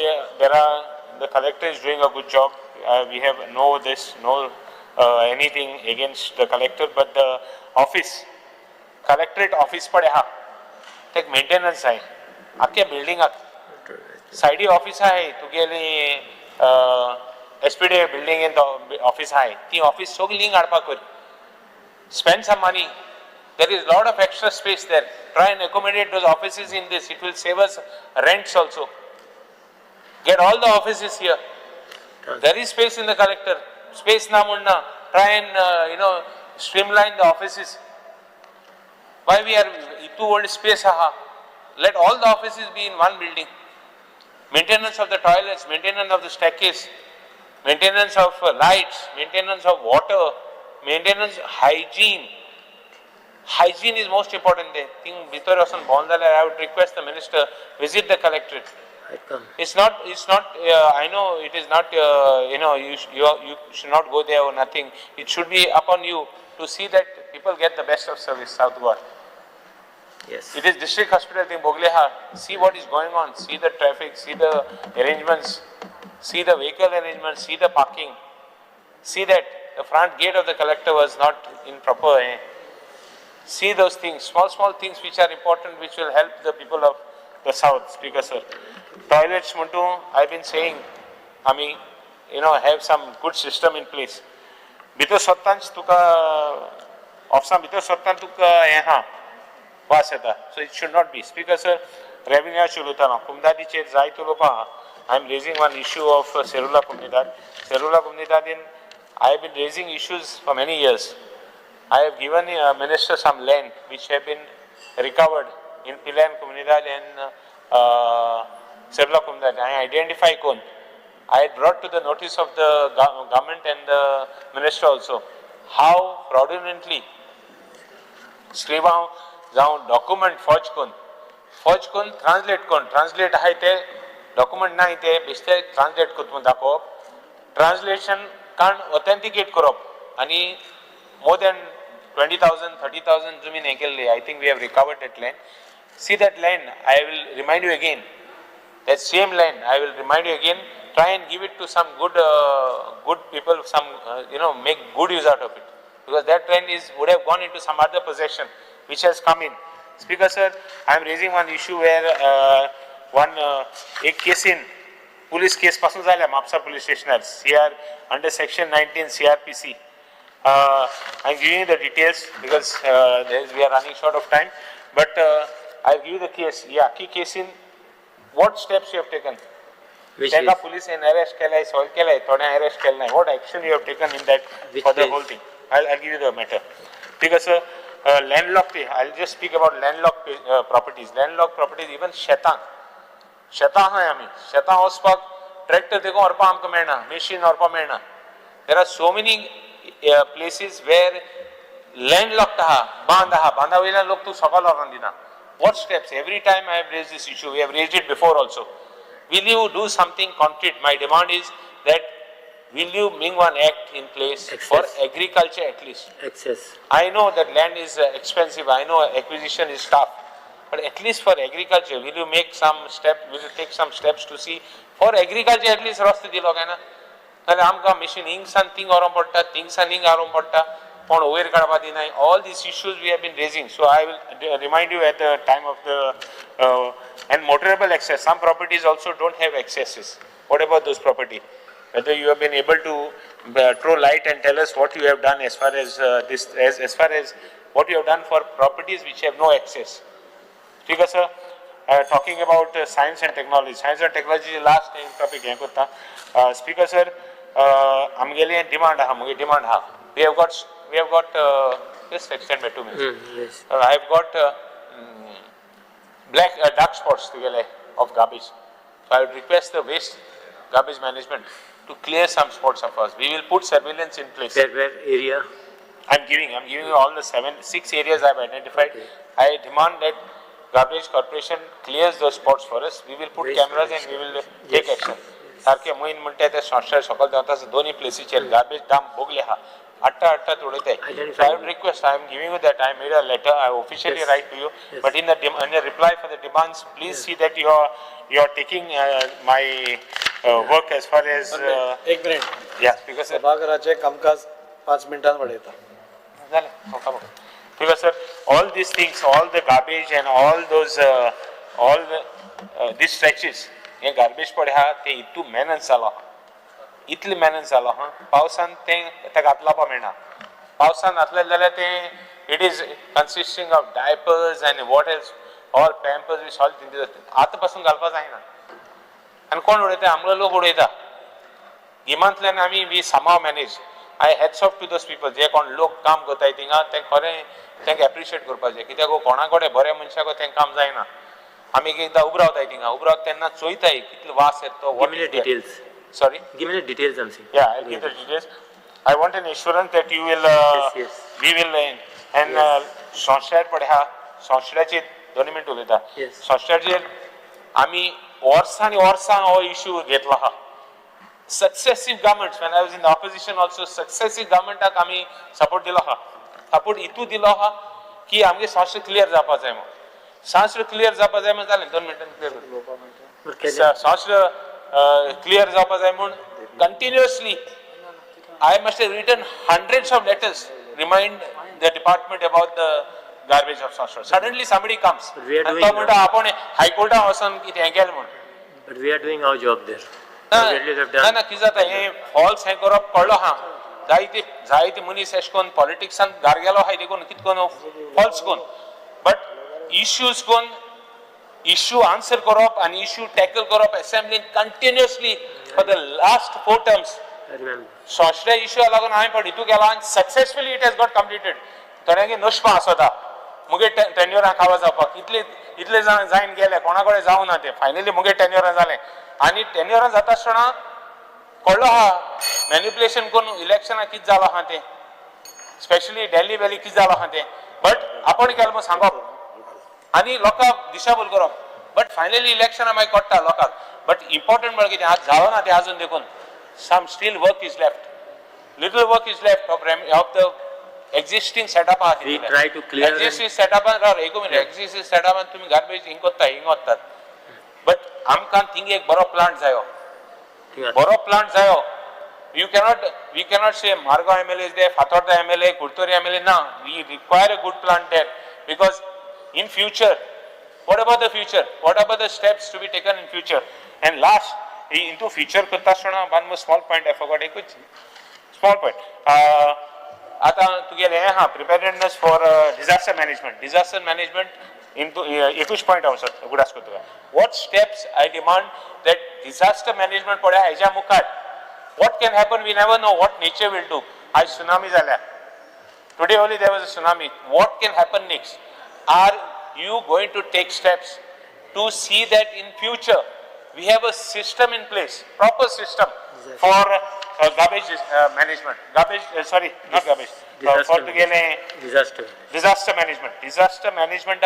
the collector is doing a good job. We have no anything against the collector, but the office, collectorate office pade ha, take maintenance hai. Akke building side office hai, tugeli SPD building in the office hai. The office so ling arpa kori. Spend some money. There is a lot of extra space there. Try and accommodate those offices in this. It will save us rents also. Get all the offices here. There is space in the collector. Space na munna. Try and streamline the offices. Why we are too old space ha? Let all the offices be in one building. Maintenance of the toilets, maintenance of the staircase, maintenance of lights, maintenance of water, maintenance, hygiene. Hygiene is most important there. I would request the minister visit the collectorate. It's not. I know it is not. You should not go there or nothing. It should be upon you to see that people get the best of service. South Goa. Yes. It is district hospital in Bogleha. See what is going on. See the traffic. See the arrangements. See the vehicle arrangements. See the parking. See that the front gate of the collector was not in proper. See those things, small things which are important, which will help the people of the south. Speaker sir, toilets muntu, I've been saying, have some good system in place. Bito Satanch tuka, ofsam bito Satan tuka yaha, waseta. So it should not be. Speaker sir, revenue chulutana, kumdadi chet zaitulopa. I'm raising one issue of Serula Kumnidad. Serula Kumnidad I have been raising issues for many years. I have given minister some land which have been recovered in Pilan Comunidad and Serla Comunidad. I identify Kon. I brought to the notice of the government and the minister also how fraudulently Skriva document forge Kon translate haite document na haite biste translate kutmun dako translation can authenticate korop ani more than 20,000, 30,000 Zumin Ekelli. I think we have recovered that land. See that land, I will remind you again. That same land, I will remind you again. Try and give it to some good people, some, make good use out of it. Because that land would have gone into some other possession, which has come in. Speaker sir, I am raising one issue where a case in police case pasun zala Mapsa police station under section 19 CRPC. I'm giving you the details because we are running short of time. But I'll give you the case. Yeah, key case in what steps you have taken. Tenka police in arrest kelai, soil kelai, thoda arrest kelai. What action you have taken in that for the whole thing? I'll give you the matter. Because landlocked, I'll just speak about landlocked properties. Landlocked properties, even Shaitan hai ami. Shaitan house park, tractor dekho orpa amko merna, machine orpa merna. There are so many places where landlocked banda vela log tu sakal orandina. What steps? Every time I have raised this issue, we have raised it before also. Will you do something concrete? My demand is that will you bring one act in place for agriculture at least? I know that land is expensive. I know acquisition is tough. But at least for agriculture, will you make some steps? Will you take some steps to see for agriculture at least? Rasta diloga na. Amka machine thing aram patta, things aram patta. All these issues we have been raising. So I will remind you at the time of the and motorable access. Some properties also don't have accesses. What about those property? Whether you have been able to throw light and tell us what you have done as far as as far as what you have done for properties which have no access. Speaker sir, talking about science and technology. Science and technology is the last topic. Speaker sir, demand. We have got just extend by 2 minutes. Yes. I have got dark spots together of garbage. So I would request the waste garbage management to clear some spots of us. We will put surveillance in place. Where area? I'm giving you all the 6 areas I've identified. Okay. I demand that garbage corporation clears those spots for us. We will put Waste cameras and we will take action. सारखे मोइन म्हणते ते संस्था सकल देवता दोन्ही प्लेसीचेर garbage dump भोगले हा अट्टा तोडते. So I would request, I am giving you that I made a letter, I officially write to you, but in the reply for the demands, please see that you are taking my work as far as एक मिनिट yes, because सभागृहाचे कामकाज 5 मिनिटांत वाडयता. Because sir, all these things, all the garbage and all those, these stretches, हे garbage पडे हा ते इतू मेहनत जाला, इतली मेहनत जाला हा. पावसान ते घातला पा मेळना. पावसान घातले जाल्यार ते it is consisting of diapers and what else, all pampers we all Tindi जाता. आता पासून घालपा जायना. आणि कोण उडयता? आमलो लोक उडयता. गिमांतल्यान आमी we somehow manage. I hats off to those people जे कोण लोक काम करताय थिंगा ते खरें तांकां एप्रिशिएट करपाचें. कित्याक कोणा कडेन बरे मनशाक तें काम जायना. आमी एकदां उबो रावताय थिंगा, उबो रावता तेन्ना चोयताय कितलो वास येता. Give me the details. Sorry? Give me the details, I'm saying. Yeah, I'll give the details. I want an assurance that you will, Yes. we will, and संस्थार पडे हा, संस्थाचे 2 मिनिट उलयता. Yes. संस्थाचेर आमी वर्सां हो इश्यू घेतलो हा. Successive governments, when I was in the opposition also, successive governmentak आमी support दिलो हा. Support इतू दिलो हा की आमगे संस्था क्लियर जावपा जाय म्हणून. संस्था क्लियर जावपा जाय म्हणून जालें 2 मिनिटांनी क्लियर करता. संस्था क्लियर जावपा जाय म्हणून continuously I must have written hundreds of letters remind the department about the garbage of Sanskrit. Suddenly somebody comes But we are and doing आपण high court वचून कितें हें केलें म्हणून. But we are doing our job there. ना कितें जाता हें फॉल्स हें करप कळ्ळो हा. जायते मनीस एश कोन पॉलिटिक्सान घार गेलो हाय देखून कितें कोन फॉल्स कोन. बट इश्यूज कोन इश्यू आन्सर करप आनी इश्यू टॅकल करप असेंब्लीन continuously for the last 4 terms. I remember. Social issue लागून हांवें पण हितू केला आनी successfully it has got completed. थोड्यांगे नशपा आसता मुगे टेन्युअरां खावा जावपाक इतले जाण जायन गेले कोणा कडेन जावं ना ते फायनली मुगे टेन्युअरां जालें. आनी टेन्युअरां जाता आसतना कळ्ळो हा मॅन्युप्युलेशन करून इलेक्शनाक कितें जालो हा तें, स्पेशली दिल्ली व्हॅली कितें जालो हा तें. बट आपण केलें म्हूण सांगप आनी लोकांक दिशाभूल करप. बट फायनली इलेक्शनां मागीर कळटा लोकांक. बट इम्पॉर्टंट म्हळ्यार कितें आज जालो ना तें आजून देखून some still work is left. Little work is left of the existing setup. We try to clear existing setup existing setup तुम्ही garbage हिंगोत्तात. But आमकां थिंग एक बरो plant जायो. बरो plant जायो. We cannot say Margaon MLA is there, Fatorda MLA, Kurtori MLA. No, we require a good plant there because in future, what about the future? What about the steps to be taken in future? And last, into future करता आसतना one more small point I forgot. एक small point. आता तुगेले हें हा preparedness for disaster management. Disaster management into 21 point हांव सर गुडास करता. What steps I demand that disaster management पड्या हेज्या मुखार. What can happen? We never know what nature will do. आज tsunami जाल्या. Today only there was a tsunami. What can happen next? Are you going to take steps to see that in future we have a system in place, proper system for garbage management. Not garbage. Disaster management. Disaster management.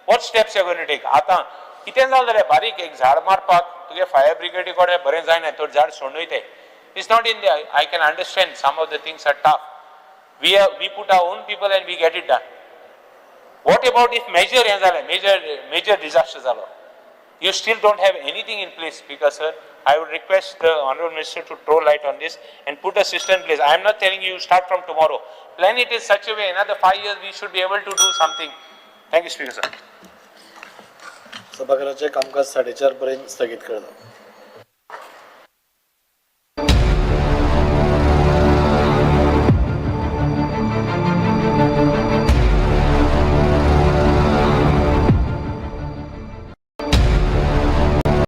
What steps you are going to take? आता कितें जालें जाल्यार बारीक एक झाड मारपाक तुगे फायर ब्रिगेडी कडेन बरें जायना तो झाड सोडूयताय. It's not in there. I can understand some of the things are tough. We put our own people and we get it done. What about if major disaster जालो? You still don't have anything in place, Speaker sir. I would request the Honourable Minister to throw light on this and put a system in place. I am not telling you start from tomorrow. Plan it in such a way, another 5 years we should be able to do something. Thank you, Speaker sir. सभागृहाचे कामकाज 4:30 पर्यंत स्थगित करता.